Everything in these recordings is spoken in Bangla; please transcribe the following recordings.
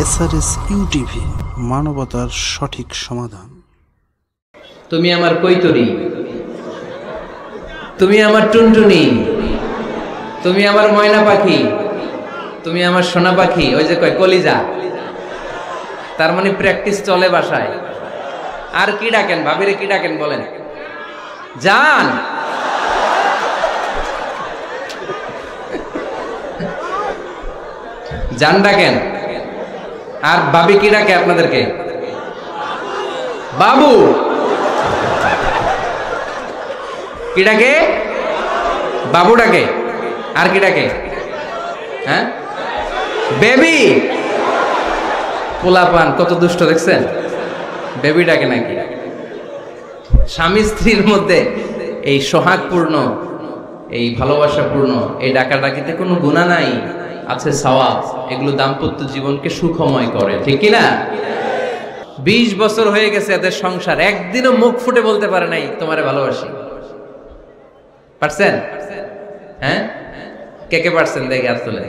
SRS ইউটিভি, মানবতার সঠিক সমাধান। তুমি আমার কৈতরি, তুমি আমার টুনটুনি, তুমি আমার ময়না পাখি, তুমি আমার সোনা পাখি। ওই যে কয় কলিজা, তার মানে প্র্যাকটিস চলে বাসায়। আর কি ডাকেন ভাবিরে, কি ডাকেন বলেন? জান। জান ডাকেন। আর ভাবি কি ডাকে আপনাদেরকে? বাবু। কি ডাকে? বাবু ডাকে। আর কি ডাকে? হ্যাঁ, বেবি। পোলাপান কত দুষ্ট দেখছেন, বেবি ডাকে নাকি? স্বামী স্ত্রীর মধ্যে এই সোহাগপূর্ণ, এই ভালোবাসাপূর্ণ এই ডাকাডাকিতে কোনো গুনাহ নাই, আছে সওয়াব। এগুলো দাম্পত্য জীবনকে সুখময় করে, ঠিক কি না? 20 বছর হয়ে গেছে এদের সংসার, একদিনও মুখ ফুটে বলতে পারে নাই তোমারে ভালোবাসি। পারছেন? হ্যাঁ, কে কে পারছেন? দেখে হাত তুলে।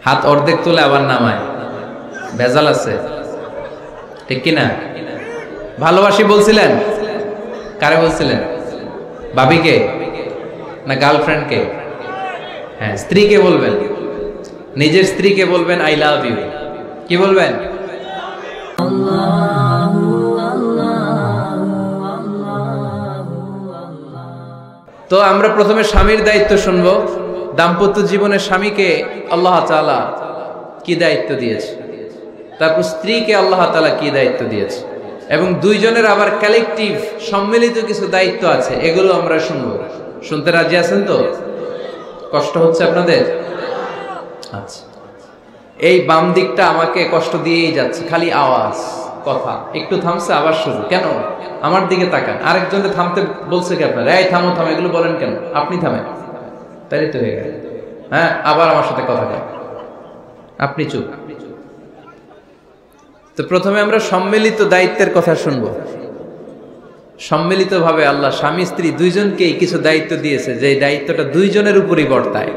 হাত অর্ধেক তুলে আবার নামায়, ভেজাল আছে, ঠিক কি না? ভালোবাসি বলছিলেন? কারে বলছিলেন? ভাবিকে না গার্লফ্রেন্ডকে? হ্যাঁ, স্ত্রীকে বলবেন, নিজের স্ত্রীকে বলবেন আই লাভ ইউ। কি বলবেন? তো আমরা প্রথমে স্বামীর দায়িত্ব শুনবো। দাম্পত্য জীবনে স্বামীকে আল্লাহ তাআলা কি দায়িত্ব দিয়েছে, তারপর স্ত্রীকে আল্লাহ তাআলা কি দায়িত্ব দিয়েছে, এবং দুইজনের আবার কালেকটিভ সম্মিলিত কিছু দায়িত্ব আছে, এগুলো আমরা শুনবো। শুনতে রাজি আছেন তো? কষ্ট হচ্ছে আপনাদের? আচ্ছা, এই বাম দিকটা আমাকে কষ্ট দিয়েই যাচ্ছে, খালি আওয়াজ কথা। একটু থামছে আবার শুরু। কেন? আমার দিকে তাকান। আরেকজনকে থামতে বলছে কি আপনারা? এই থামো থামো, এগুলো বলেন কেন? আপনি থামেন, তাই তো হয়ে গেল। হ্যাঁ, আবার আমার সাথে কথা বলেন, আপনি চুপ। তো প্রথমে আমরা সম্মিলিত দায়িত্বের কথা শুনবো। সম্মিলিতভাবে আল্লাহ স্বামী স্ত্রী দুইজনকেই কিছু দায়িত্ব দিয়েছে, যে দায়িত্বটা দুইজনের উপরই বর্তায়।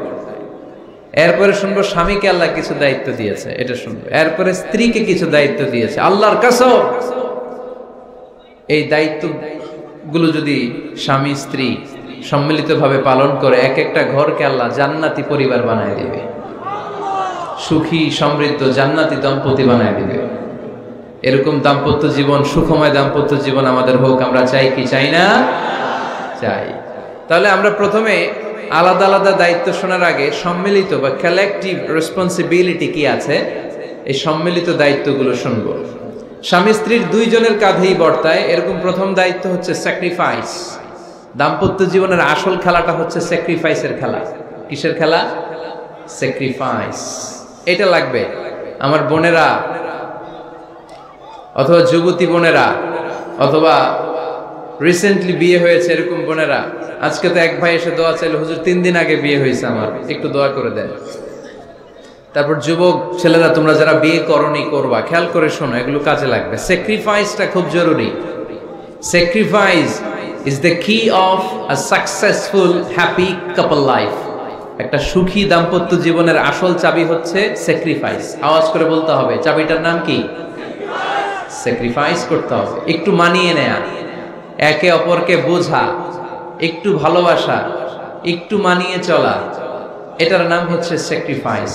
এরপরে শুনবো স্বামীকে আল্লাহ কিছু দায়িত্ব দিয়েছে, এটা শুনবো। এরপরে স্ত্রীকে কিছু দায়িত্ব দিয়েছে। আল্লাহর কসম, এই দায়িত্বগুলো যদি স্বামী স্ত্রী সম্মিলিতভাবে পালন করে, এক একটা ঘরকে আল্লাহ জান্নাতি পরিবার বানায় দিবে, সুখী সমৃদ্ধ জান্নাতি দম্পতি বানায় দিবে। এরকম দাম্পত্য জীবন, সুখময় দাম্পত্য জীবন আমাদের হোক। আমরা চাই কি চাই না? চাই। তাহলে আমরা প্রথমে আলাদা আলাদা দায়িত্ব শোনার আগে সম্মিলিত বা কালেকটিভ রেসপন্সিবিলিটি কি আছে, এই সম্মিলিত দায়িত্বগুলো শুনব। স্বামী স্ত্রীর দুইজনের কাঁধেই বর্তায় এরকম প্রথম দায়িত্ব হচ্ছে স্যাক্রিফাইস। দাম্পত্য জীবনের আসল খেলাটা হচ্ছে স্যাক্রিফাইসের খেলা। কিসের খেলা? স্যাক্রিফাইস। এটা লাগবে আমার বোনেরা, অথবা যুবতী বোনেরা, অথবা রিসেন্টলি বিয়ে হয়েছে এরকম বোনেরা। আজকে তো এক ভাই এসে দোয়া চাইল, হুজুর 3 দিন আগে বিয়ে হয়েছে আমার, একটু দোয়া করে দেন। তারপর যুবক ছেলেরা, তোমরা যারা বিয়ে করনি করবা, খেয়াল করে শোনো, এগুলো কাজে লাগবে। স্যাক্রিফাইসটা খুব জরুরি। স্যাক্রিফাইস ইজ দ্য কি of a successful happy couple life. একটা সুখী দাম্পত্য জীবনের আসল চাবি হচ্ছে স্যাক্রিফাইস। আওয়াজ করে বলতে হবে, চাবিটার নাম কি? স্যাক্রিফাইস করতে হবে, একটু মানিয়ে নেয়া, একে অপরকে বোঝা, একটু ভালোবাসা, একটু মানিয়ে চলা, এটার নাম হচ্ছে স্যাক্রিফাইস।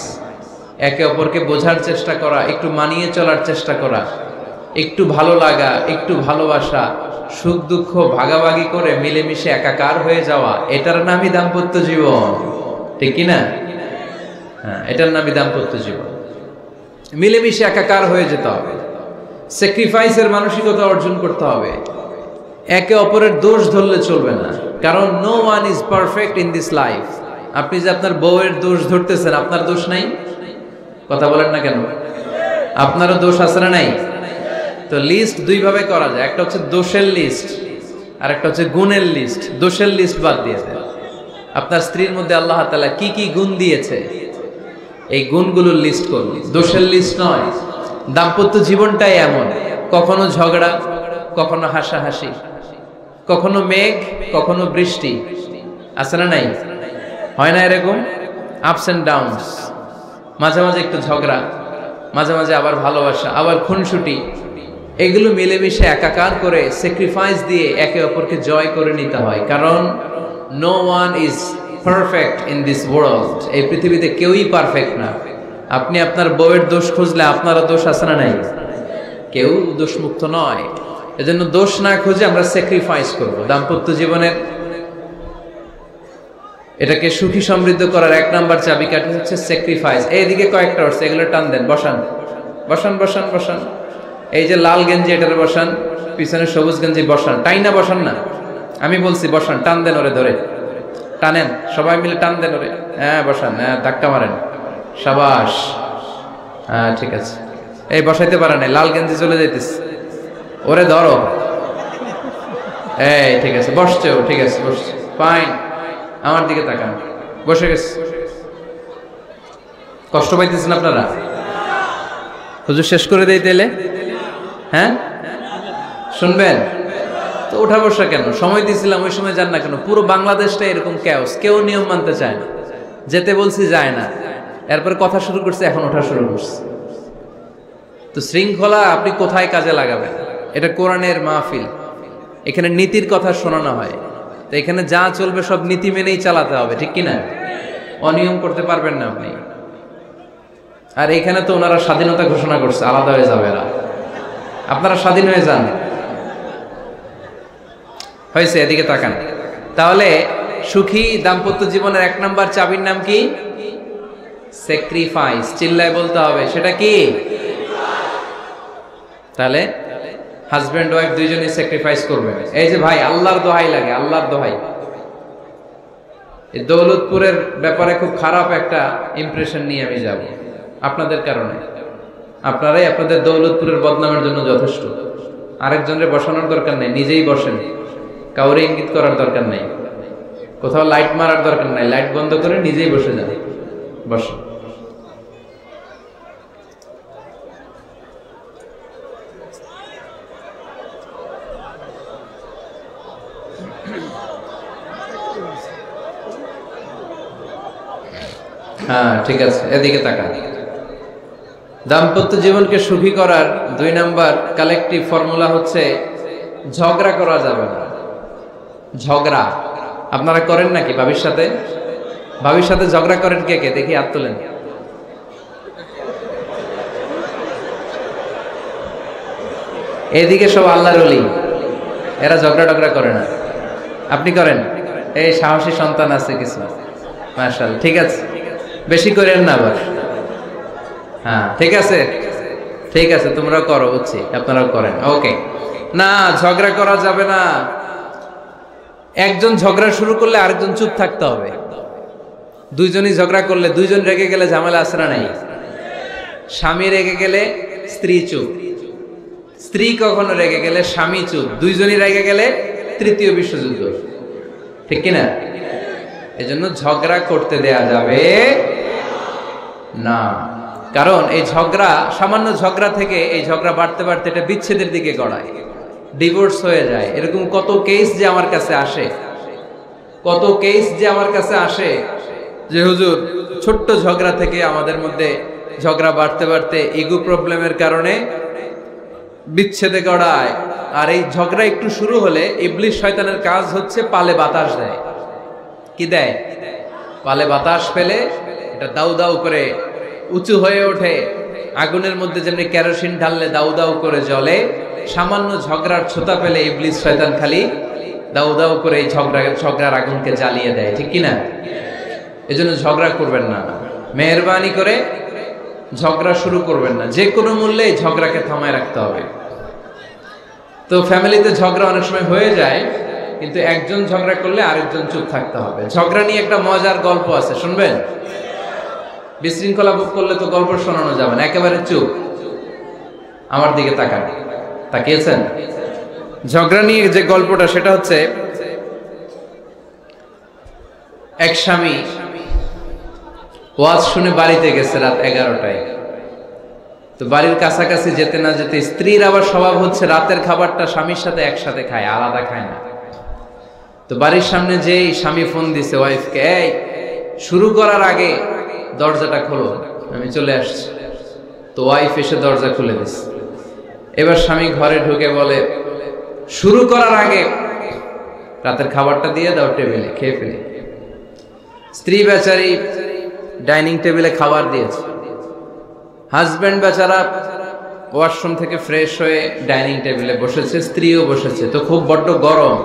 একে অপরকে বোঝার চেষ্টা করা, একটু মানিয়ে চলার চেষ্টা করা, একটু ভালো লাগা, একটু ভালোবাসা, সুখ দুঃখ ভাগাভাগি করে মিলেমিশে একাকার হয়ে যাওয়া, এটার নামই দাম্পত্য জীবন, ঠিক কি না? হ্যাঁ, এটার নামই দাম্পত্য জীবন। মিলেমিশে একাকার হয়ে যেতে হবে, স্যাক্রিফাইসের মানসিকতা অর্জন করতে হবে। একে অপরের দোষ ধরলে চলবে না, কারণ no one is perfect in this life. আপনি যে আপনার বউয়ের দোষ ধরতেছেন, আপনার দোষ নাই? কথা বলেন না কেন? আপনারও দোষ আছে না নাই? তো লিস্ট দুই ভাবে করা যায়, একটা হচ্ছে দোষের লিস্ট, আর একটা হচ্ছে গুণের লিস্ট। দোষের লিস্ট বাদ দিয়ে দেন। আপনার স্ত্রীর মধ্যে আল্লাহ তাআলা কি কি গুণ দিয়েছে, এই গুণগুলোর লিস্ট করুন, দোষের লিস্ট নয়। দাম্পত্য জীবনটাই এমন, কখনো ঝগড়া, কখনো হাসাহাসি, কখনো মেঘ, কখনো বৃষ্টি, আছে না নাই? হয় না এরকম? Ups and downs. মাঝে মাঝে একটু ঝগড়া, মাঝে মাঝে আবার ভালোবাসা, আবার খুনসুটি, এগুলো মিলেমিশে একাকার করে স্যাক্রিফাইস দিয়ে একে অপরকে জয় করে নিতে হয়। কারণ no one is perfect in this world. এই পৃথিবীতে কেউই পারফেক্ট না। আপনি আপনার বউয়ের দোষ খুঁজলে আপনারও দোষ আছে না নাই? কেউ দোষমুক্ত নয়। এজন্য দোষ না খুঁজে আমরা স্যাক্রিফাইস করব। দাম্পত্য জীবনের এটাকে সুখী সমৃদ্ধ করার 1 নাম্বার চাবিকাঠি হচ্ছে স্যাক্রিফাইস। এইদিকে কয়েকটা হচ্ছে, এগুলো টান দেন, বসান বসান বসান বসান। এই যে লাল গেঞ্জি এটারে বসান, পিছনে সবুজ গেঞ্জি বসান, টাইনা বসান না, আমি বলছি বসান, টান দেন ওরে ধরে, টানেন সবাই মিলে, টান দেন ওরে, হ্যাঁ বসান, হ্যাঁ ধাক্কা মারেন, সাবাস, হ্যাঁ ঠিক আছে। এই বসাইতে পারেন, লাল গেঞ্জি চলে যাইতেছে, ওরে ধরো, এই ঠিক আছে, বসছে ও, ঠিক আছে বসছে, ফাইন, আমার দিকে তাকান, বসে গেছে। কষ্ট পাইতেছেন আপনারা? হুজুর শেষ করে দেই তাইলে? হ্যাঁ শুনবেন তো? ওঠা বসা কেন? সময় দিয়েছিলাম, ওই সময় যান না কেন? পুরো বাংলাদেশটা এরকম ক্যাওস, কেউ নিয়ম মানতে চায় না, যেতে বলছি যায় না, এরপর কথা শুরু করছে, এখন ওঠা শুরু করছে। তো শৃঙ্খলা আপনি কোথায় কাজে লাগাবেন? এটা কোরআনের মাহফিল, এখানে নীতির কথা শোনানো হয়, তো এখানে যা চলবে সব নীতি মেনেই চালাতে হবে, ঠিক কিনা? অনিয়ম করতে পারবেন না আপনি। আর এখানে তো ওনারা স্বাধীনতা ঘোষণা করছে, আলাদা হয়ে যাবে না, আপনারা স্বাধীন হয়ে যান, হয়েছে? এদিকে তাকান। তাহলে সুখী দাম্পত্য জীবনের 1 নাম্বার চাবির নাম কি? স্যাক্রিফাইস। চিল্লায় বলতে হবে, সেটা কি? তাহলে হাজব্যান্ড ওয়াইফ দুইজনই স্যাক্রিফাইস করবে। এই যে ভাই, আল্লাহর দোহাই লাগে, আল্লাহর দোহাই, এই দৌলতপুরের ব্যাপারে খুব খারাপ একটা ইমপ্রেশন নিয়ে আমি যাব আপনাদের কারণে। আপনারাই আপনাদের দৌলতপুরের বদনামের জন্য যথেষ্ট। আরেকজনের বসানোর দরকার নেই, নিজেই বসেন, কাউরে ইঙ্গিত করার দরকার নেই, কোথাও লাইট মারার দরকার নাই, লাইট বন্ধ করে নিজেই বসে যান, বসেন। হ্যাঁ ঠিক আছে, এদিকে তাকান। দাম্পত্য জীবনকে সুখী করার 2 নাম্বার কালেকটিভ ফর্মুলা হচ্ছে ঝগড়া করা যাবে না। ঝগড়া আপনারা করেন নাকি ভাবির সাথে? ভাবির সাথে ঝগড়া করেন কে কে? দেখি হাত তোলেন। এদিকে সব আল্লাহর ওলি, এরা ঝগড়া টগড়া করে না। আপনি করেন? এই সাহসী সন্তান আছে কিছু, মাশাআল্লাহ, ঠিক আছে, বেশি করেন না আবার। হ্যাঁ ঠিক আছে, ঠিক আছে, তোমরাও করো, বুঝছি, আপনারাও করেন, ওকে। না, ঝগড়া করা যাবে না। একজন ঝগড়া শুরু করলে আরেকজন চুপ থাকতে হবে। দুইজনই ঝগড়া করলে, দুইজন রেগে গেলে ঝামেলা আসে না নাই? স্বামী রেগে গেলে স্ত্রী চুপ, স্ত্রী কখনো রেগে গেলে স্বামী চুপ, দুইজনই রেগে গেলে তৃতীয় বিশ্বযুদ্ধ, ঠিক কিনা? এজন্য ঝগড়া করতে দেয়া যাবে না। কারণ এই ঝগড়া, সামান্য ঝগড়া থেকে এই ঝগড়া বাড়তে বাড়তে এটা বিচ্ছেদের দিকে গড়ায়, ডিভোর্স হয়ে যায়। এরকম কত কেস যে আমার কাছে আসে, কত কেস যে আমার কাছে আসে যে হুজুর ছোট্ট ঝগড়া থেকে আমাদের মধ্যে ঝগড়া বাড়তে বাড়তে ইগো প্রবলেমের কারণে বিচ্ছেদে গড়ায়। আর এই ঝগড়া একটু শুরু হলে ইবলিস শয়তানের কাজ হচ্ছে পালে বাতাস দেয়। কি দেয়? পালে বাতাস পেলে এটা দাউ দাউ করে উঁচু হয়ে ওঠে। আগুনের মধ্যে যেমনি কেরোসিন ঢাললে দাউ দাউ করে জ্বলে, সামান্য ঝগড়ার ছোতা পেলে ইবলিস শয়তান খালি দাউ দাউ করে এই ঝগড়ার আগুনকে জ্বালিয়ে দেয়, ঠিক কিনা? এজন্য ঝগড়া করবেন না, মেহেরবানি করে ঝগড়া শুরু করবেন না। যে কোনো মূল্যে এই ঝগড়াকে থামায় রাখতে হবে। তো ফ্যামিলিতে ঝগড়া অনেক সময় হয়ে যায়, কিন্তু একজন ঝগড়া করলে আরেকজন চুপ থাকতে হবে। ঝগড়া নিয়ে একটা মজার গল্প আছে, শুনবেন? বিশৃঙ্খলা ভোগ করলে তো গল্প শোনানো যাবে না, একেবারে চুপ। আমার দিকে তাকান, তাকিয়েছেন? ঝগড়া নিয়ে যে গল্পটা, সেটা হচ্ছে এক স্বামী ওয়াজ শুনে বাড়িতে গেছে রাত 11টায়। তো বাড়ির কাছাকাছি যেতে না যেতে, স্ত্রীর আবার স্বভাব হচ্ছে রাতের খাবারটা স্বামীর সাথে একসাথে খায়, আলাদা খায় না। তো বাড়ির সামনে যেই স্বামী ফোন দিছে ওয়াইফকে, এই শুরু করার আগে দরজাটা খোলো, আমি চলে আসছি। তো ওয়াইফ এসে দরজা খুলে দিচ্ছে। এবার স্বামী ঘরে ঢুকে বলে, শুরু করার আগে রাতের খাবারটা দিয়ে দাও টেবিলে, খেয়ে ফেলি। স্ত্রী বেচারি ডাইনিং টেবিলে খাবার দিয়েছে, হাজবেন্ড বেচারা ওয়াশরুম থেকে ফ্রেশ হয়ে ডাইনিং টেবিলে বসেছে, স্ত্রীও বসেছে। তো খুব বড্ড গরম।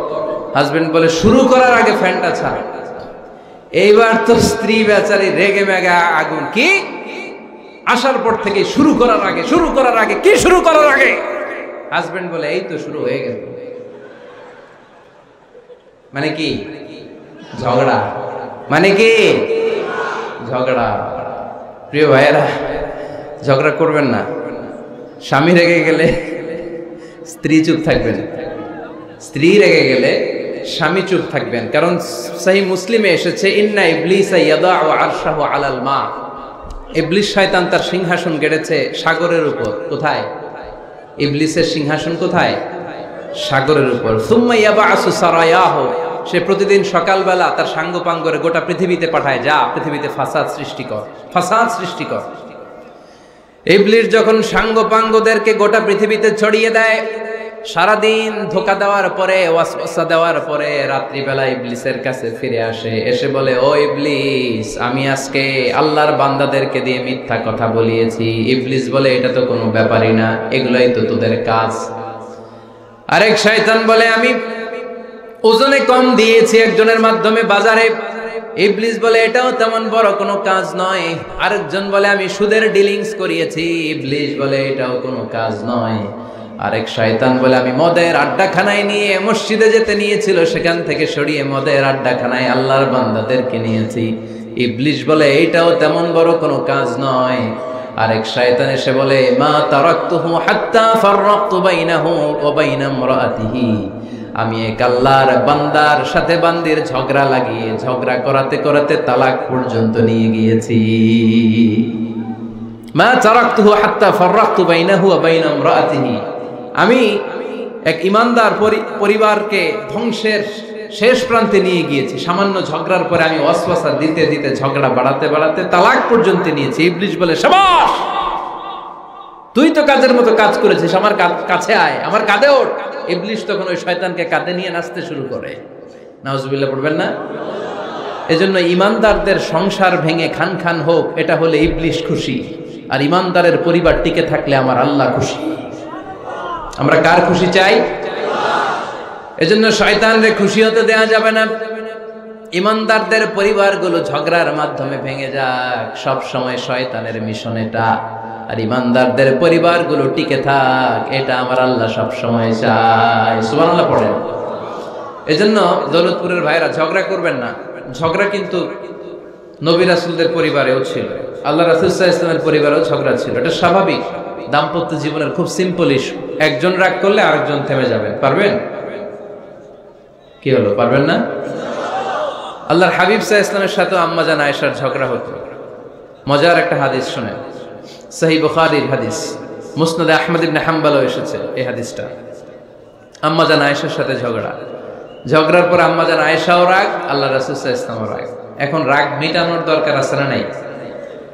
হাজবেন্ড বলে, শুরু করার আগে ফ্যানটা ছাড়। এইবার তো স্ত্রী বেচারি রেগে মেগে আগুন, কি আসার পর থেকে শুরু করার আগে কি শুরু করার আগে? হাজবেন্ড বলে, এই তো শুরু হয়ে গেল। মানে কি? ঝগড়া। মানে কি? ঝগড়া। প্রিয় ভাইয়েরা, ঝগড়া করবেন না। স্বামী রেগে গেলে স্ত্রী চুপ থাকবেন, স্ত্রী রেগে গেলে স্বামী চুপ থাকবেন। কারণ সহিহ মুসলিমে এসেছে, ইন্না ইবলিসা ইয়াদাউ আরশাহু আলাল মা। ইবলিস শয়তান তার সিংহাসন গেড়েছে সাগরের উপর। কোথায়? ইবলিসের সিংহাসন কোথায়? সাগরের উপর। সুম্মা ইয়াবাসু সারায়াহু, সে প্রতিদিন সকালবেলা তার সাঙ্গপাঙ্গরে গোটা পৃথিবীতে পাঠায়, যা পৃথিবীতে ফাসাদ সৃষ্টি কর। ইবলিস যখন সাঙ্গপাঙ্গদেরকে গোটা পৃথিবীতে ছড়িয়ে দেয়, সারাদিন ধোকা দেওয়ার পরে, ওয়াসওয়াসা দেওয়ার পরে, রাত্রিবেলা ইবলিসের কাছে ফিরে আসে, এসে বলে, ও ইবলিস, আমি আজকে আল্লাহর বান্দাদেরকে দিয়ে মিথ্যা কথা বলিয়েছি। ইবলিস বলে, এটা তো কোনো ব্যাপারই না, এগুলাই তো তোদের কাজ। আরেক শয়তান বলে, আমি ওজনে কম দিয়েছি একজনের মাধ্যমে বাজারে। ইবলিস বলে, এটাও তেমন বড় কোনো কাজ নয়। আরেকজন বলে, আমি সুদের ডিলিংস করিয়েছি। ইবলিস বলে, এটাও কোনো কাজ নয়। আরেক শয়তান বলে, আমি মদের আড্ডাখানায় নিয়ে মসজিদে যেতে নিয়েছিল, সেখান থেকে সরিয়ে মদের আড্ডাখানায় আল্লাহর বান্দাদেরকে নিয়েছি। ইবলিস বলে, এইটাও তেমন বড় কোনো কাজ নয়। আরেক শয়তান এসে বলে, মা তারাকতুহু হাত্তা ফাররাকতু বাইনাহু ওয়া বাইনা ইমরাআতিহি, আমি এক আল্লাহর বান্দার সাথে বান্দির ঝগড়া লাগিয়ে, ঝগড়া করাতে করাতে তালাক পর্যন্ত নিয়ে গিয়েছি। মা তারাকতুহু হাত্তা ফাররাকতু বাইনাহু ওয়া বাইনা ইমরাআতিহি, আমি এক ইমানদার পরিবারকে ধ্বংসের শেষ প্রান্তে নিয়ে গিয়েছি। সামান্য ঝগড়ার পরে আমি ওয়াসওয়াসা দিতে দিতে ঝগড়া বাড়াতে বাড়াতে তালাক পর্যন্ত নিয়েছি। ইবলিস বলে, শাবাশ, তুই তো কাজের মতো কাজ করেছিস, আমার কাছে আয়, আমার কাঁধে ওঠ। ইবলিস তখন ওই শয়তানকে কাঁধে নিয়ে নাচতে শুরু করে। নাউজুবিল্লাহ পড়বেন না? এজন্য ইমানদারদের সংসার ভেঙে খান খান হোক, এটা হলে ইবলিস খুশি, আর ইমানদারের পরিবার টিকে থাকলে আমার আল্লাহ খুশি। আমরা কার খুশি চাই? এজন্য শয়তানরে খুশি হতে দেয়া যাবে না। ইমানদারদের পরিবারগুলো ঝগড়ার মাধ্যমে ভেঙে যাক, সব সময় শয়তানের মিশন এটা। আর ইমানদারদের পরিবারগুলো টিকে থাক, এটা আমার আল্লাহ সব সময় চায়। সুবহানাল্লাহ পড়েন। এজন্য দৌলতপুরের ভাইরা, ঝগড়া করবেন না। ঝগড়া কিন্তু নবী রাসূলদের পরিবারেও ছিল, আল্লাহ রাসূল সাল্লাল্লাহু আলাইহি ওয়াসাল্লামের পরিবারেও ঝগড়া ছিল। এটা স্বাভাবিক। দাম্পত্য জীবনের খুব সিম্পল ইস্যু। একজন রাগ করলে আরেকজন থেমে যাবেন। পারবেন? কি হলো, পারবেন না? আল্লাহর হাবিব সাল্লাল্লাহু আলাইহি ওয়াসাল্লামের সাথে আম্মা জান আয়েশার ঝগড়া হতো। মজার একটা হাদিস শুনেন, সহিহ বুখারীর হাদিস, মুসনাদে আহমদ ইবনে হাম্বলও এসেছে এই হাদিসটা। আম্মা জান আয়েশার সাথে ঝগড়ার পর আম্মা জান আয়েশাও রাগ, আল্লাহ রাসূল সাল্লাল্লাহু আলাইহি ওয়াসাল্লামও রাগ। এখন রাগ মিটানোর দরকার আছে না নাই?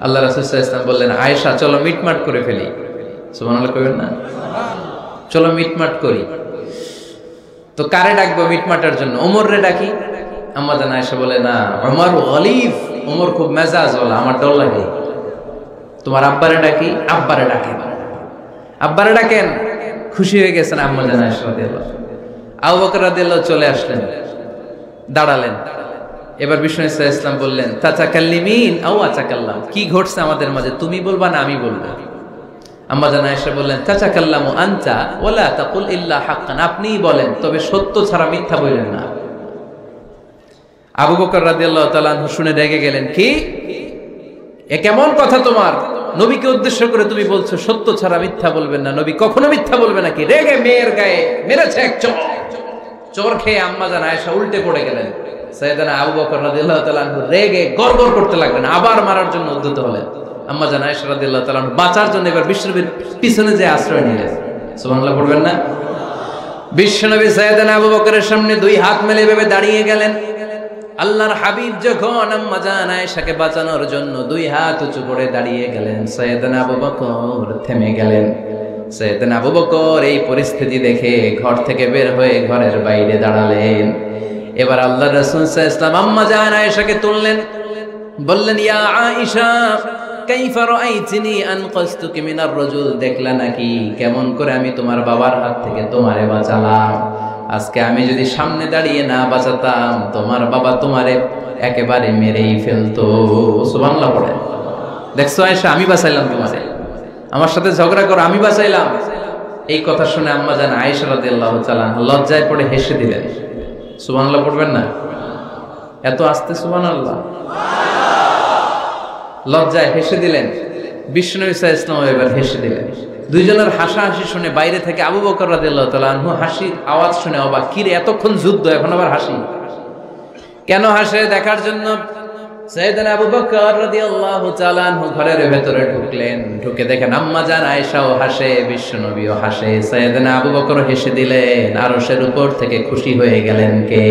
আল্লাহ রাসূল সাল্লাল্লাহু আলাইহি ওয়াসাল্লাম বললেন, আয়েশা চলো মিটমাট করে ফেলি। সুবহানাল্লাহ কইবেন না? চলো মিটমাট করি। তো কারে ডাকবো মিটমাটের জন্য? ওমর-রে ডাকি। আম্মা জান আয়েশা বলে, না, ওমর গলিব, ওমর খুব মেজাজওয়ালা, আমার ডর লাগে। তোমার আব্বারে ডাকি। আব্বারে ডাকেন। আব্বারে ডাকেন। খুশি হয়ে গেছেন আম্মা জান আয়েশা রাদিয়াল্লাহু আনহা। আবু বকর রাদিয়াল্লাহু চলে আসলেন, দাঁড়ালেন। এবার বিষ্ণু সাল্লাল্লাহু আলাইহি ওয়াসাল্লাম বললেন, তাতাকাল্লিমিন আও আতাকাল্লাম, কি ঘটছে আমাদের মাঝে, তুমি বলবা না আমি বলবো? আম্মা জান আয়েশা বললেন, তাতাকাল্লামু আনতা ওয়ালা তাকুল ইল্লা হাক্কান, আপনিই বলেন, তবে সত্য ছাড়া মিথ্যা বলবেন না। আবু বকর রাদিয়াল্লাহু তাআলা আনহু শুনে রেগে গেলেন, কি এ কেমন কথা তোমার? নবীকে উদ্দেশ্য করে তুমি বলছো সত্য ছাড়া মিথ্যা বলবেন না, নবী কখনো মিথ্যা বলবে নাকি? রেগে মেয়ের গায়ে মেরেছে এক চোর খেয়ে আম্মা জান আয়েশা উল্টে পড়ে গেলেন। সাইয়েদনা আবু বকর রাদিয়াল্লাহু তাআলা আনহু রেগে গড়গড় করতে লাগলেন, আবার মারার জন্য উদ্যত হলেন। আম্মা জান আয়েশা রাদিয়াল্লাহু তাআলা আনহু বাঁচার জন্য এবার বিশ্বনবীর পিছনে যে আশ্রয় নিলেন। সুবহানাল্লাহ পড়বেন না? বিশ্বনবী সাইয়েদনা আবু বকরের সামনে দুই হাত মেলে ভেবে দাঁড়িয়ে গেলেন। আল্লাহর হাবিব যখন আম্মা জান আয়েশাকে বাঁচানোর জন্য দুই হাত উঁচু করে দাঁড়িয়ে গেলেন, সাইয়েদনা আবু বকর থেমে গেলেন। সাইয়েদনা আবু বকর এই পরিস্থিতি দেখে ঘর থেকে বের হয়ে ঘরের বাইরে দাঁড়ালেন। এবার আল্লাহর রাসূল সাল্লাল্লাহু আলাইহি ওয়াসাল্লাম আম্মা জান আয়েশাকে তুললেন, বললেন, ইয়া আয়েশা কাইফা রাআইতিনি আনকাসতুকি মিনার রাজুল, দেখলা নাকি কেমন করে আমি তোমার বাবার হাত থেকে তোমারে বাঁচালাম। আজকে আমি যদি সামনে দাঁড়িয়ে না বাঁচাতাম, তোমার বাবা তোমারে একেবারে মেরেই ফেলতো। সুবহানাল্লাহ পড়ে। দেখছো আয়েশা, আমি বাঁচাইলাম তোমারে, আমার সাথে ঝগড়া করো, আমি বাঁচাইলাম। এই কথা শুনে আম্মা জান আয়েশা রাদিয়াল্লাহু তাআলা লজ্জায় পড়ে হেসে দিলেন। সুবহানাল্লাহ পড়বেন না? এত আস্তে সুবহানাল্লাহ। লজ্জায় হেসে দিলেন। বিশ্বনবী সাল্লাল্লাহু আলাইহি ওয়াসাল্লাম এবার হেসে দিলেন। দুইজনের হাসাহাসি শুনে বাইরে থেকে আবু বকর রাদিয়াল্লাহু তাআলা আনহু হাসির আওয়াজ শুনে অবাক, কিরে এতক্ষণ যুদ্ধ এখন আবার হাসি কেন? হাসে দেখার জন্য সাইয়েদনা আবু বকর রাদিয়াল্লাহু তাআলা আনহু ঘরের ভেতরে ঢুকলেন। ঢুকে দেখেন আম্মা জান আয়েশাও হাসে, বিশ্বনবীও হাসে, সাইয়েদনা আবু বকর হেসে দিলেন। আরশের উপর থেকে খুশি হয়ে গেলেন কে?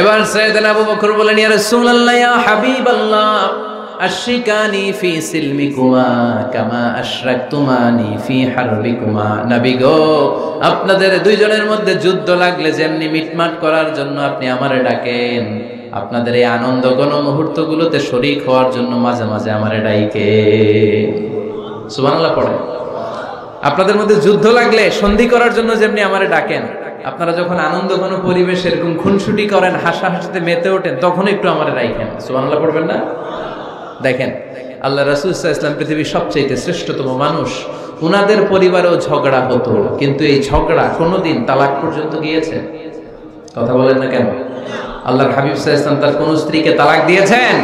এবার সাইয়েদনা আবু বকর বলেন, ইয়া রাসূলুল্লাহ, ইয়া হাবিবাল্লাহ, আশরিকানি ফি সিলমিকুমা কামা আশরাকতুমানি ফি হারবিকুমা। নবী গো, আপনাদের দুইজনের মধ্যে যুদ্ধ লাগলে যেমনি মিটমাট করার জন্য আপনি আমারে ডাকেন, আপনাদের এই আনন্দ ঘন মুহূর্তগুলোতে শরীক হওয়ার জন্য মাঝে মাঝে আমারে ডাইকে। সুবহানাল্লাহ পড়ে। আপনাদের মধ্যে যুদ্ধ লাগলে সন্ধি করার জন্য যেমনি আমারে ডাকেন, আপনারা যখন আনন্দ ঘন পরিবেশ এরকম খুনসুটি করেন, হাসাহাসিতে মেতে ওঠেন, তখন একটু আমারে রাখেন। সুবহানাল্লাহ পড়বেন না? দেখেন আল্লাহ রাসূল সাল্লাল্লাহু আলাইহি ওয়াসাল্লাম পৃথিবীর সবচেয়ে শ্রেষ্ঠতম মানুষ। উনাদের পরিবারেও ঝগড়া হতো, কিন্তু এই ঝগড়া কোনোদিন তালাক পর্যন্ত গিয়েছে? কথা বলেন না কেন? আল্লাহর হাবিব সাল্লাল্লাহু আলাইহি ওয়াসাল্লাম তার কোন স্ত্রীকে তালাক দিয়েছেন?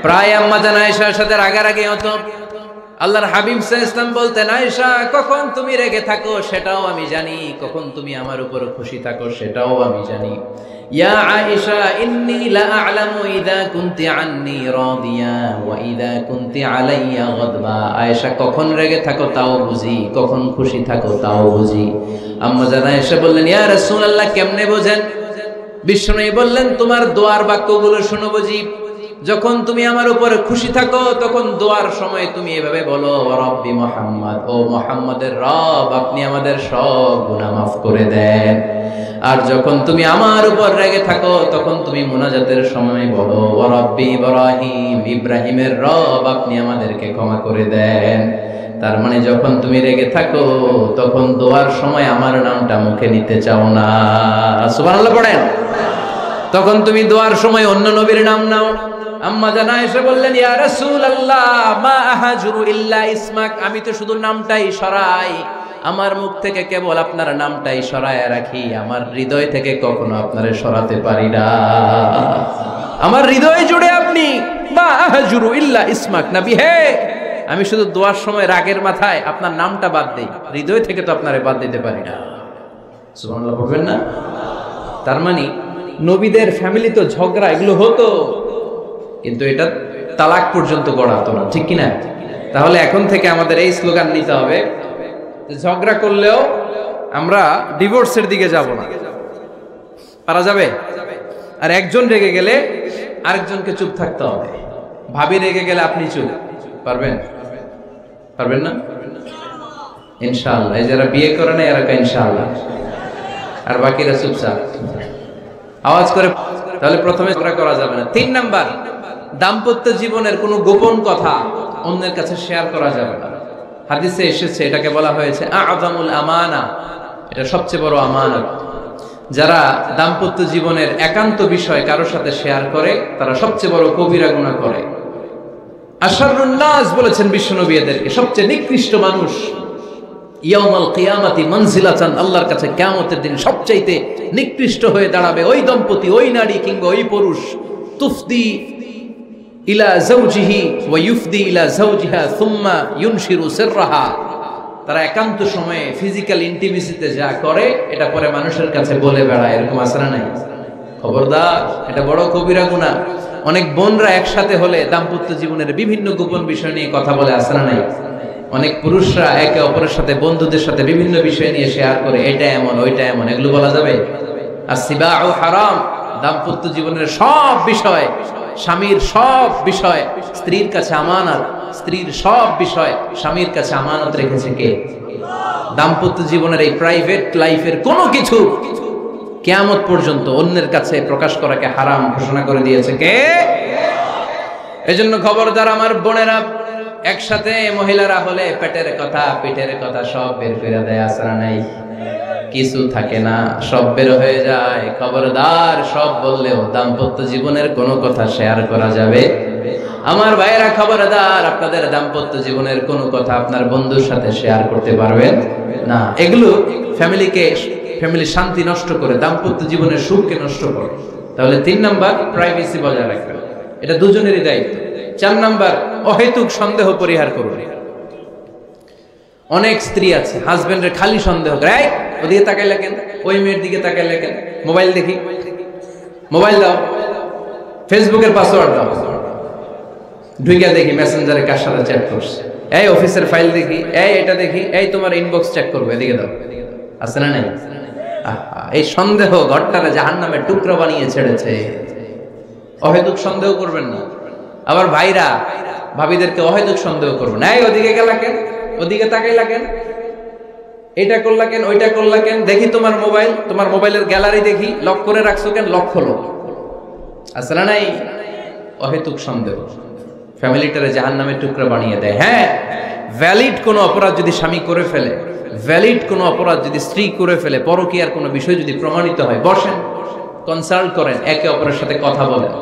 প্রায় আম্মা জান আয়েশার সাথে রাগারাগি হতো। আল্লাহর হাবিব সাল্লাল্লাহু আলাইহি ওয়াসাল্লাম বলতেন, আয়েশা কখন তুমি রেগে থাকো সেটাও আমি জানি, কখন তুমি আমার উপর খুশি থাকো সেটাও আমি জানি। ইয়া আয়েশা ইন্নী লা আ'লামু ইযা কুনতি আন্নী রাদিয়া ওয়া ইযা কুনতি আলাইয়া গাদবা। আয়েশা কখন রেগে থাকো তাও বুঝি, কখন খুশি থাকো তাও বুঝি। আম্মা জান আয়েশা বললেন, ইয়া রাসূলুল্লাহ কেমনে বোঝেন? বিশ্বনবী বললেন, তোমার দোয়ার বাক্যগুলো শুনো বুঝি। যখন তুমি আমার উপরে খুশি থাকো তখন দোয়ার সময় তুমি এভাবে বলো, রব্বি মুহাম্মদ, ও মুহাম্মাদের রব, আপনি আমাদের সব গুনাহ মাফ করে দেন। আর যখন তুমি আমার উপর রেগে থাকো তখন তুমি মুনাজাতের সময় বলো, রব্বি ইব্রাহিম, ইব্রাহিমের রব, আপনি আমাদেরকে ক্ষমা করে দেন। তার মানে যখন তুমি রেগে থাকো তখন দোয়ার সময় আমার নামটা মুখে নিতে চাও না। সুবহানাল্লাহ পড়েন। তখন তুমি দোয়ার সময় অন্য নবীর নাম নাও। আম্মা জান আয়েশা বললেন, ইয়া রাসূলুল্লাহ মা আহাজুরু ইল্লা ইসমাক, আমি তো শুধু নামটাই সরাই, আমার মুখ থেকে কেবল আপনার নামটাই সরায় রাখি, আমার হৃদয় থেকে কখনো আপনারে সরাতে পারি না। আমার হৃদয়ে জুড়ে আপনি, মা আহাজুরু ইল্লা ইসমাক, নবী হে, আমি শুধু দোয়ার সময় রাগের মাথায় আপনার নামটা বাদ দেই, হৃদয় থেকে তো আপনারে বাদ দিতে পারি না। সুবহানাল্লাহ বলবেন না? তার মানে নবীদের ফ্যামিলি তো ঝগড়া এগুলো হতো, কিন্তু এটা তালাক পর্যন্ত গড়াতো না, ঠিক কিনা? তাহলে এখন থেকে আমাদের এই স্লোগান নিতে হবে যে ঝগড়া করলেও আমরা ডিভোর্সের দিকে যাব না। পারা যাবে? আর একজন রেগে গেলে আরেকজনকে চুপ থাকতে হবে। ভাবি রেগে গেলে আপনি চুপ, পারবেন? পারবেন না? ইনশাআল্লাহ। এই যারা বিয়ে করে না এরা ইনশাআল্লাহ, আর বাকিরা চুপচাপ। আওয়াজ করে। তাহলে প্রথমে ঝগড়া করা যাবে না। 3 নাম্বার, দাম্পত্য জীবনের কোনো গোপন কথা অন্যের কাছে শেয়ার করা যাবে না। হাদিসে এসেছে, এটাকে বলা হয়েছে আ'যামুল আমানা, এটা সবচেয়ে বড় আমানত। যারা দাম্পত্য জীবনের একান্ত বিষয় কারোর সাথে শেয়ার করে তারা সবচেয়ে বড় কবিরা গুনাহ করে। আশরারুন নাস বলেছেন বিশ্বনবী এদেরকে, সবচেয়ে নিকৃষ্ট মানুষ। ইয়াউমাল কিয়ামাতি মানজিলাতান, আল্লাহর কাছে কিয়ামতের দিন সবচাইতে নিকৃষ্ট হয়ে দাঁড়াবে ওই দম্পতি, ওই নারী কিংবা ওই পুরুষ, তুফদি ইলা যাওজিহি ওয়া ইউফদি ইলা যাওজিহা সুম্মা ইউনশিরু সিররাহা। তারা একান্ত সময়ে ফিজিক্যাল ইন্টিমেসিতে যা করে এটা পরে মানুষের কাছে বলে বেড়ায়, এরকম আছে না নাই? খবরদার, এটা বড় কবিরা গুনাহ। অনেক বোনরা একসাথে হলে দাম্পত্য জীবনের বিভিন্ন গোপন বিষয় নিয়ে কথা বলে, আছে না নাই? অনেক পুরুষরা একে অপরের সাথে, বন্ধুদের সাথে বিভিন্ন বিষয় নিয়ে শেয়ার করে, এটা এমন ওইটা এমন, এগুলো বলা যাবে? আর সিবাউ হারাম, দাম্পত্য জীবনের সব বিষয়, স্বামীর সব বিষয় স্ত্রীর কাছে আমানত, স্ত্রীর সব বিষয় স্বামীর কাছে আমানত রেখেছে কে? দাম্পত্য জীবনের এই প্রাইভেট লাইফের কোনো কিছু কিয়ামত পর্যন্ত অন্যের কাছে প্রকাশ করাকে হারাম ঘোষণা করে দিয়েছে কে? এজন্য খবরদার আমার বোনেরা, একসাথে মহিলারা হলে পেটের কথা পিঠের কথা সব বের করে দেয়, আসরা নাই, কিছু থাকে না, সব বের হয়ে যায়। খবরদার, সব বললেও দাম্পত্য জীবনের কোনো কথা শেয়ার করা যাবে। আমার ভাইয়েরা খবরদার, আপনাদের দাম্পত্য জীবনের কোনো কথা আপনার বন্ধুর সাথে শেয়ার করতে পারবেন না। এগুলো ফ্যামিলি শান্তি নষ্ট করে, দাম্পত্য জীবনের সুখকে নষ্ট করে। তাহলে 3 নাম্বার, প্রাইভেসি বজায় রাখবেন, এটা দুজনেরই দায়িত্ব। 4 নাম্বার, অহেতুক সন্দেহ পরিহার করুন। অনেক স্ত্রী আছে হাজবেন্ডের খালি সন্দেহ করে, এই ওদিকে তাকাইলে কেন, ওই মেয়ের দিকে তাকাইলে কেন, মোবাইল দেখি, মোবাইল দাও, ফেসবুকের পাসওয়ার্ড দাও, ঢুইকা দেখি মেসেঞ্জারে কার সাথে চ্যাট করছে, এই অফিসের ফাইল দেখি, এই এটা দেখি, এই তোমার ইনবক্স চেক করবে, এদিকে দাও, আছে না নাই? এই সন্দেহ ঘরটারে জাহান্নামের টুকরো বানিয়ে ছেড়েছে। অহেতুক সন্দেহ করবেন না। আবার ভাইরা ভাবিদেরকে অহেতুক সন্দেহ করবেন, এই ওদিকে গেলা কেন, ওদিকে তাকাইলা কেন, এটা করলা কেন, ওইটা করলা কেন, দেখি তোমার মোবাইল, তোমার মোবাইলের গ্যালারি দেখি, লক করে রাখছো কেন, লক খোলো, আছে না নাই? অহেতুক সন্দেহ ফ্যামিলিটারে জাহান্নামের টুকরা বানিয়ে দেয়। হ্যাঁ, ভ্যালিড কোনো অপরাধ যদি স্বামী করে ফেলে, ভ্যালিড কোনো অপরাধ যদি স্ত্রী করে ফেলে, পরকীয়ার কোনো বিষয় যদি প্রমাণিত হয়, বসেন, কনসাল্ট করেন, একে অপরের সাথে কথা বলেন,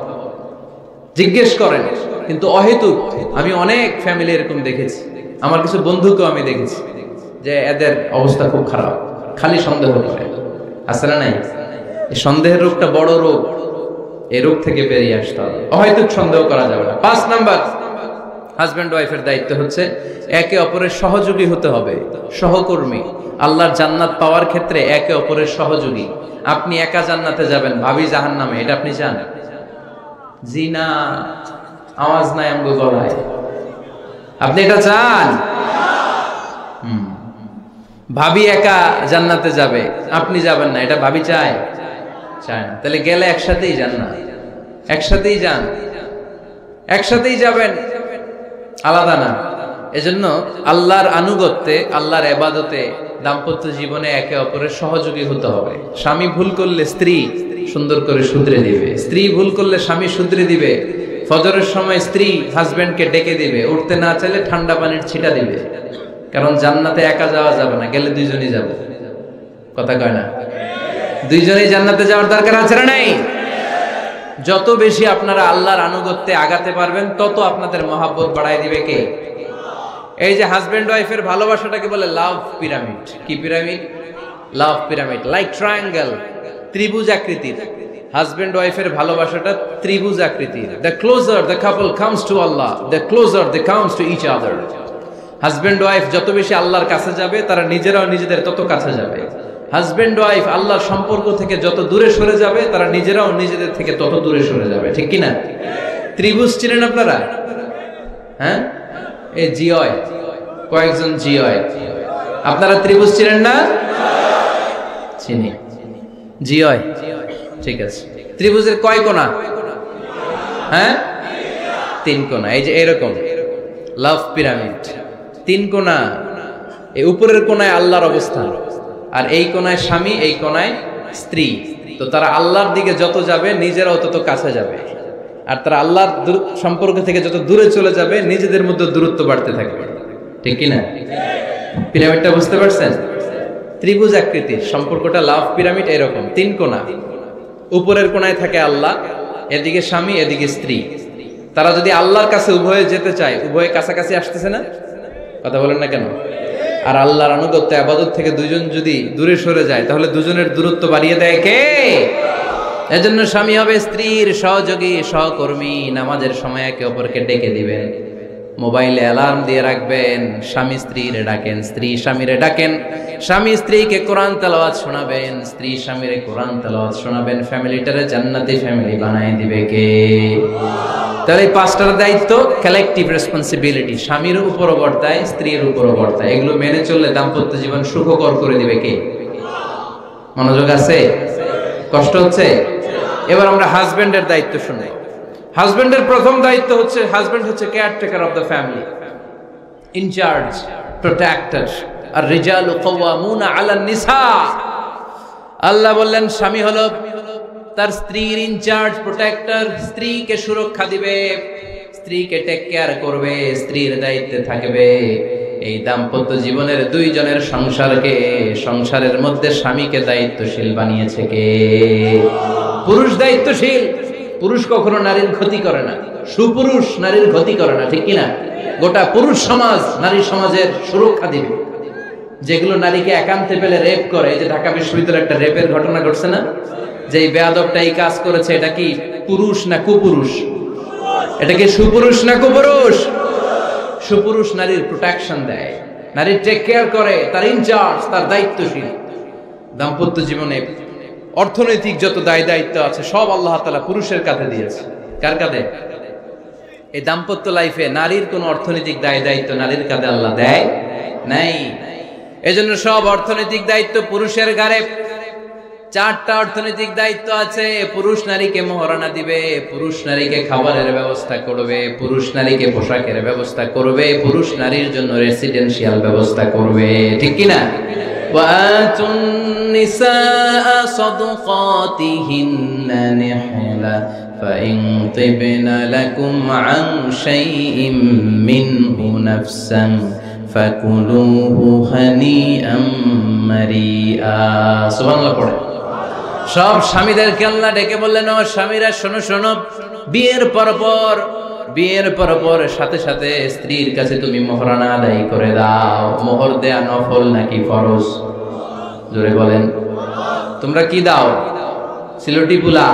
জিজ্ঞেস করেন। কিন্তু অহেতুক, আমি অনেক ফ্যামিলি এরকম দেখেছি, আমার কিছু বন্ধুকেও আমি দেখেছি যে এদের অবস্থা খুব খারাপ, খালি সন্দেহ করে, আছে না নাই? এই সন্দেহের রোগটা বড় রোগ, এই রোগ থেকে বেরিয়ে আসতে হবে, অহেতুক সন্দেহ করা যাবে না। 5 নাম্বার, হাজব্যান্ড ওয়াইফের দায়িত্ব হচ্ছে একে অপরের সহযোগী হতে হবে, সহকর্মী। আল্লাহর জান্নাত পাওয়ার ক্ষেত্রে একে অপরের সহযোগী। আপনি একা জান্নাতে যাবেন, ভাবি জাহান্নামে, এটা আপনি চান? জি না, আওয়াজ নাই আমগো গলায়, আপনি এটা চান? ভাবি একা জান্নাতে যাবে, আপনি যাবেন না, এটা ভাবি চায়? চায় না। তাহলে গেলে একসাথেই যান না, একসাথেই যান, একসাথেই যাবেন, আলাদা না। এজন্য আল্লাহর আনুগত্যে, আল্লাহর ইবাদতে, দাম্পত্য জীবনে একে অপরের সহযোগী হতে হবে। স্বামী ভুল করলে স্ত্রী সুন্দর করে শুধরে দিবে, স্ত্রী ভুল করলে স্বামী শুধরে দিবে। ফজরের সময় স্ত্রী হাজবেন্ডকে ডেকে দিবে, উঠতে না চাইলে ঠান্ডা পানির ছিটা দিবে। কারণ জান্নাতে একা যাওয়া যাবে না, গেলে দুইজনই যাবে, কথা কয় না? দুইজনেই জান্নাতে যাওয়ার দরকার আছে না নাই? যত বেশি আপনারা আল্লাহর আনুগত্যে আগাতে পারবেন, তত আপনাদের মহাব্বত বাড়ায় দিবে কে? এই যে হাজবেন্ড ওয়াইফের ভালোবাসাটাকে বলে লাভ পিরামিড। কি pyramid? Love pyramid, like triangle, ত্রিভুজ আকৃতির। হাজবেন্ড ওয়াইফের ভালোবাসাটা ত্রিভুজ আকৃতির। The closer the couple comes to Allah, the closer they comes to each other. Husband wife যত বেশি আল্লাহর কাছে যাবে, তারা নিজেরাও নিজেদের তত কাছে যাবে। হাজবেন্ড ওয়াইফ আল্লাহর সম্পর্ক থেকে যত দূরে সরে যাবে, তারা নিজেরাও নিজেদের থেকে তত দূরে সরে যাবে, ঠিক কিনা? ত্রিভুজ চিনেন আপনারা? হ্যাঁ, এই জিওয় কয়েকজন জিওয়, আপনারা ত্রিভুজ চিনেন না? চিনি, জিওয়, ঠিক আছে। ত্রিভুজের কয় কোণা? হ্যাঁ, 3 কোণা। এই যে এরকম লাভ পিরামিড, 3 কোণা। এই উপরের কোণায় আল্লাহর অবস্থান, আর এই কোণায় স্বামী, এই কোণায় স্ত্রী। তো তারা আল্লাহর দিকে যত যাবে, নিজেরাও তত কাছে যাবে। আর তারা আল্লাহর সম্পর্ক থেকে যত দূরে চলে যাবে, নিজেদের মধ্যে দূরত্ব বাড়তে থাকবে, ঠিক কিনা? পিরামিডটা বুঝতে পারছেন? ত্রিভুজ আকৃতির সম্পর্কটা লাভ পিরামিড এরকম, 3 কোণা। উপরের কোণায় থাকে আল্লাহ, এদিকে স্বামী, এদিকে স্ত্রী। তারা যদি আল্লাহর কাছে উভয়ে যেতে চায়, উভয়ে কাছাকাছি আসতেছে না? কথা বলেন না কেন? আর আল্লাহর আনুগত্য ইবাদত থেকে দুইজন যদি দূরে সরে যায়, তাহলে দুজনের দূরত্ব বাড়িয়ে দেয় কে? এজন্য স্বামী হবে স্ত্রীর সহযোগী, সহকর্মী। নামাজের সময় একে অপরকে ডেকে দিবেন, মোবাইলে অ্যালার্ম দিয়ে রাখবেন। স্বামী স্ত্রীরে ডাকেন, স্ত্রী স্বামীরে ডাকেন। স্বামী স্ত্রীকে কোরআন তেলাওয়াত শোনাবেন, স্ত্রী স্বামীরে কোরআন তেলাওয়াত শোনাবেন। ফ্যামিলিটারে জান্নাতি ফ্যামিলি বানায় দিবে কে? তাহলে এই 5টার দায়িত্ব কালেকটিভ রেসপন্সিবিলিটি, স্বামীর উপরও বর্তায়, স্ত্রীর উপরও বর্তায়। এগুলো মেনে চললে দাম্পত্য জীবন সুখকর করে দিবে কে? মনোযোগ আছে? কষ্ট হচ্ছে? এবার আমরা হাজবেন্ডের দায়িত্ব শুনবো। হাজবেন্ডের প্রথম দায়িত্ব হচ্ছে, হাজবেন্ড হচ্ছে caretaker of the family, in charge, protector. আর রিজালু কাওয়ামুনা আলান নিসা। আল্লাহ বললেন স্বামী হলো তার স্ত্রীর ইনচার্জ, প্রোটেক্টর, স্ত্রীকে সুরক্ষা দিবে, স্ত্রীকে টেক কেয়ার করবে, স্ত্রীর দায়িত্বে থাকবে। এই দাম্পত্য জীবনের দুইজনের সংসারকে, সংসারের মধ্যে স্বামীকে দায়িত্বশীল বানিয়েছে কে? পুরুষ দায়িত্বশীল। পুরুষ কখনো নারীর ক্ষতি করে না, সুপুরুষ নারীর ক্ষতি করে না, ঠিক কিনা? গোটা পুরুষ সমাজ নারী সমাজের সুরক্ষা দিবে। যেগুলো নারীকে একান্তে পেলে রেপ করে, এই যে ঢাকা বিশ্ববিদ্যালয়ে একটা রেপের ঘটনা ঘটছে না, যে এই বেয়াদবটা এই কাজ করেছে, এটা কি পুরুষ না কুপুরুষ? এটা কি সুপুরুষ না কুপুরুষ? সুপুরুষ নারীর প্রোটেকশন দেয়, নারীর টেক কেয়ার করে, তার ইনচার্জ, তার দায়িত্বশীল। দাম্পত্য জীবনে অর্থনৈতিক যত দায় দায়িত্ব আছে সব আল্লাহ তাআলা পুরুষের কাঁধে দিয়েছে। কার কাঁধে? এই দাম্পত্য লাইফে নারীর কোন অর্থনৈতিক দায় দায়িত্ব নারীর কাঁধে আল্লাহ দেয় নাই। এজন্য সব অর্থনৈতিক দায়িত্ব পুরুষের ঘাড়ে। 4টা অর্থনৈতিক দায়িত্ব আছে। পুরুষ নারীকে মহারণা দিবে, পুরুষ নারীকে খাবারের ব্যবস্থা করবে, পুরুষ নারীকে পোশাকের ব্যবস্থা করবে, পুরুষ নারীর জন্য রেসিডেন্সিয়াল ব্যবস্থা করবে, ঠিক কিনা? ওয়াতুন নিসা সাদকাতিহিন্না নিহলা ফাইন তিবনা লাকুম আন শাইইম মিনহু নাফসান ফাকুলুহু হানিআম মারিআ। সুবহানাল্লাহ পড়ে। সব স্বামীদেরকে আল্লাহ ডেকে বললেন, ও স্বামীরা শোনো শোনো, বিয়ের পর সাথে সাথে স্ত্রীর কাছে তুমি মোহরানা আদায় করে দাও। মোহর দেয়া নফল নাকি ফরজ? জোরে বলেন। তোমরা কি দাও? সিলটি পুলা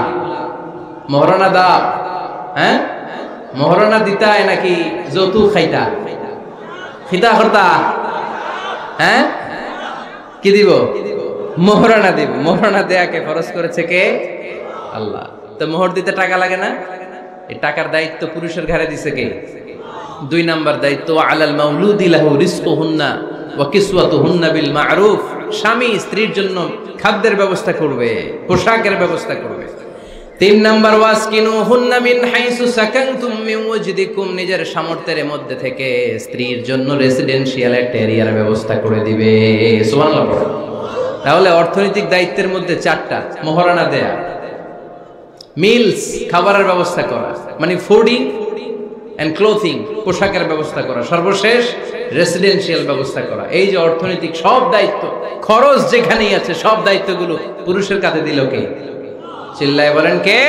মোহরানা দাও? হ্যাঁ, মোহরানা দিতায় নাকি যৌতুক খাইতা? খিতা করতা? হ্যাঁ, কি দিব? মোহরানা দিব। মোহরানা দেয়াকে ফরজ করেছে কে? আল্লাহ। তো মোহর দিতে টাকা লাগে না? এই টাকার দায়িত্ব পুরুষের ঘাড়ে দিছে কে? 2 নাম্বার দায়িত্ব, আলাল মাউলুদি লাহু রিজকুহুন্না ওয়া কিসওয়াতুহুন্না বিল মা'রুফ। স্বামী স্ত্রীর জন্য খাদ্যের ব্যবস্থা করবে, পোশাকের ব্যবস্থা করবে। 3 নাম্বার, ওয়াসকিনুহুন্না মিন হাইসু সাকানতুম মিন ওয়াজদিকুম। নিজের সামর্থ্যের মধ্যে থেকে স্ত্রীর জন্য রেসিডেন্সিয়াল একটা এরিয়ার ব্যবস্থা করে দিবে। সুবহানাল্লাহ পড়ো। তাহলে অর্থনৈতিক দায়িত্বের মধ্যে 4টা: মোহরানা দেয়া, মিলস খাবারের ব্যবস্থা করা, মানে ফুডিং এন্ড ক্লোথিং, পোশাকের ব্যবস্থা করা, সর্বশেষ রেসিডেন্সিয়াল ব্যবস্থা করা। এই যে অর্থনৈতিক সব দায়িত্ব, খরচ যেখানেই আছে সব দায়িত্বগুলো পুরুষের কাঁধে দিল কে? চিল্লায় বলেন কে?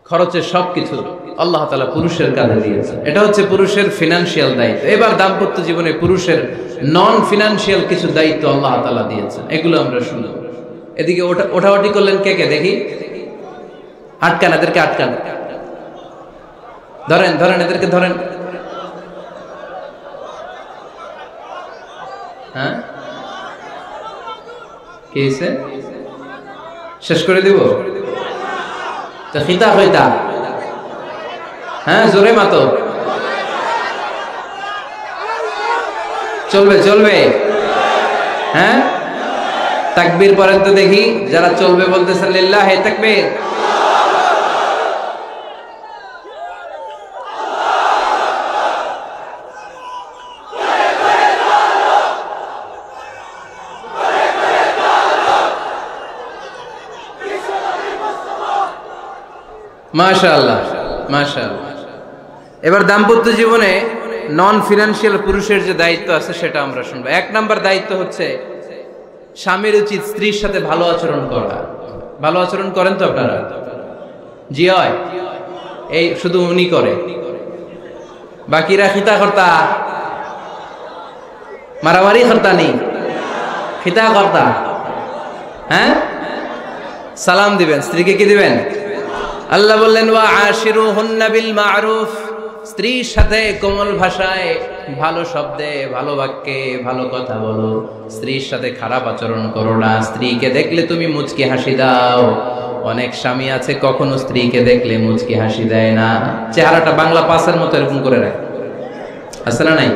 খরচের সবকিছু আল্লাহ তাআলা পুরুষের কাঁধে দিয়েছেন। এটা হচ্ছে পুরুষের ফিনান্সিয়াল দায়িত্ব। এবার দাম্পত্য জীবনে পুরুষের নন ফিনান্সিয়াল কিছু দায়িত্ব আল্লাহ তাআলা দিয়েছেন, এগুলো আমরা শুনব। এদিকে ওঠাওয়াটি করলেন কে কে দেখি? আটকান, এদেরকে আটকান, ধরেন ধরেন, এদেরকে ধরেন। হ্যাঁ, কি হয়েছে? শেষ করে দিব তো? খিতা হইতা? হ্যাঁ, জোরে মাতো। চলবে চলবে? হ্যাঁ, তাকবীর পড়েন তো দেখি, যারা চলবে বলতেছেন লিল্লাহি তাকবীর। মাশাআল্লাহ মাশাআল্লাহ। এবার দাম্পত্য জীবনে নন ফিনান্সিয়াল পুরুষের যে দায়িত্ব আছে সেটা আমরা শুনবো। 1 নাম্বার দায়িত্ব হচ্ছে স্বামীর উচিত স্ত্রীর সাথে ভালো আচরণ করা। ভালো আচরণ করেন তো আপনারা? জি হয়। এই শুধু উনি করে, বাকিরা খিতা কর্তা, মারামারি কর্তা নেই, খিতা কর্তা। হ্যাঁ, সালাম দিবেন, স্ত্রীকে কি দিবেন? আল্লাহ বললেন, ওয়া আশিরুহুন্না বিল মা'রুফ। স্ত্রীর সাথে কোমল ভাষায়, ভালো শব্দে, ভালো বাক্যে ভালো কথা বলো। স্ত্রীর সাথে খারাপ আচরণ করো না। স্ত্রীকে দেখলে তুমি মুচকি হাসি দাও। অনেক স্বামী আছে কখনো স্ত্রীকে দেখলে মুচকি হাসি দেয় না, চেহারাটা বাংলা পাসের মতো এরকম করে রাখে। আছে না নাই?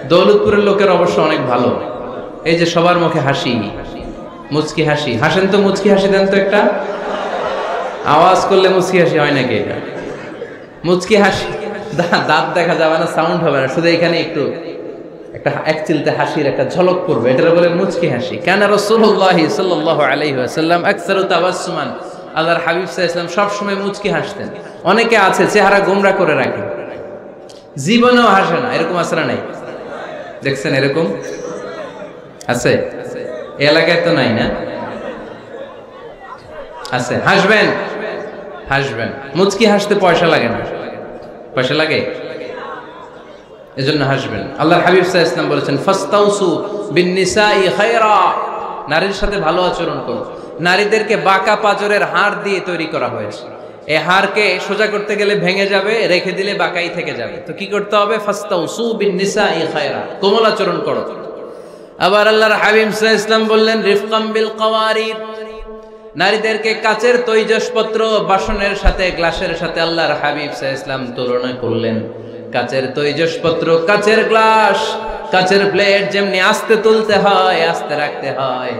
দৌলতপুরের লোকের অবশ্য অনেক ভালো, এই যে সবার মুখে হাসি, মুচকি হাসি, হাসেন তো, মুচকি হাসি দেন তো একটা, আওয়াজ করলে মুচকি হাসি হয় নাকি? এটা মুচকি হাসি, দাঁত দেখা যাবে না, সাউন্ড হবে না, শুধু এখানে একটু একটা এক চিলতে হাসির একটা ঝলক পড়বে, এটা বলে মুচকি হাসি। কেন রাসূলুল্লাহ সাল্লাল্লাহু আলাইহি ওয়াসাল্লাম আকসারু তাবাসসুমান, আল্লাহর হাবিব সাল্লাল্লাহু আলাইহি ওয়াসাল্লাম সব সময় মুচকি হাসতেন। অনেকে আছে চেহারা গোমরা করে রাখে, জীবনেও হাসে না, এরকম আছে না নাই? দেখছেন এরকম আছে? এই এলাকায় তো নাই না? আছে। হাসবেন, হাসবেন, মুচকি হাসতে পয়সা লাগে না, পয়সা লাগে, এজন্য হাসবেন। আল্লাহর হাবিব সাল্লাল্লাহু আলাইহি ওয়াসাল্লাম বলেছেন ফাস্তাউসু বিন-নিসাই খায়রা, নারীর সাথে ভালো আচরণ করো। নারীদেরকে বাঁকা পাঁজরের হাড় দিয়ে তৈরি করা হয়েছে, এই হাড়কে সোজা করতে গেলে ভেঙে যাবে, রেখে দিলে বাঁকাই থেকে যাবে। তো কি করতে হবে? ফাস্তাউসু বিন-নিসাই খায়রা, কোমল আচরণ করো। আবার আল্লাহর হাবিব সাল্লাল্লাহু আলাইহি ওয়াসাল্লাম বললেন রিফকাম বিল কাওয়ারিদ, নারীদেরকে কাচের তৈজসপত্র বাসনের সাথে, গ্লাসের সাথে আল্লাহর হাবিব সাল্লাল্লাহু আলাইহি ওয়াসাল্লাম তুলনা করলেন। কাচের তৈজসপত্র, কাচের গ্লাস, কাচের প্লেট যেমনি আস্তে তুলতে হয়, আস্তে রাখতে হয়,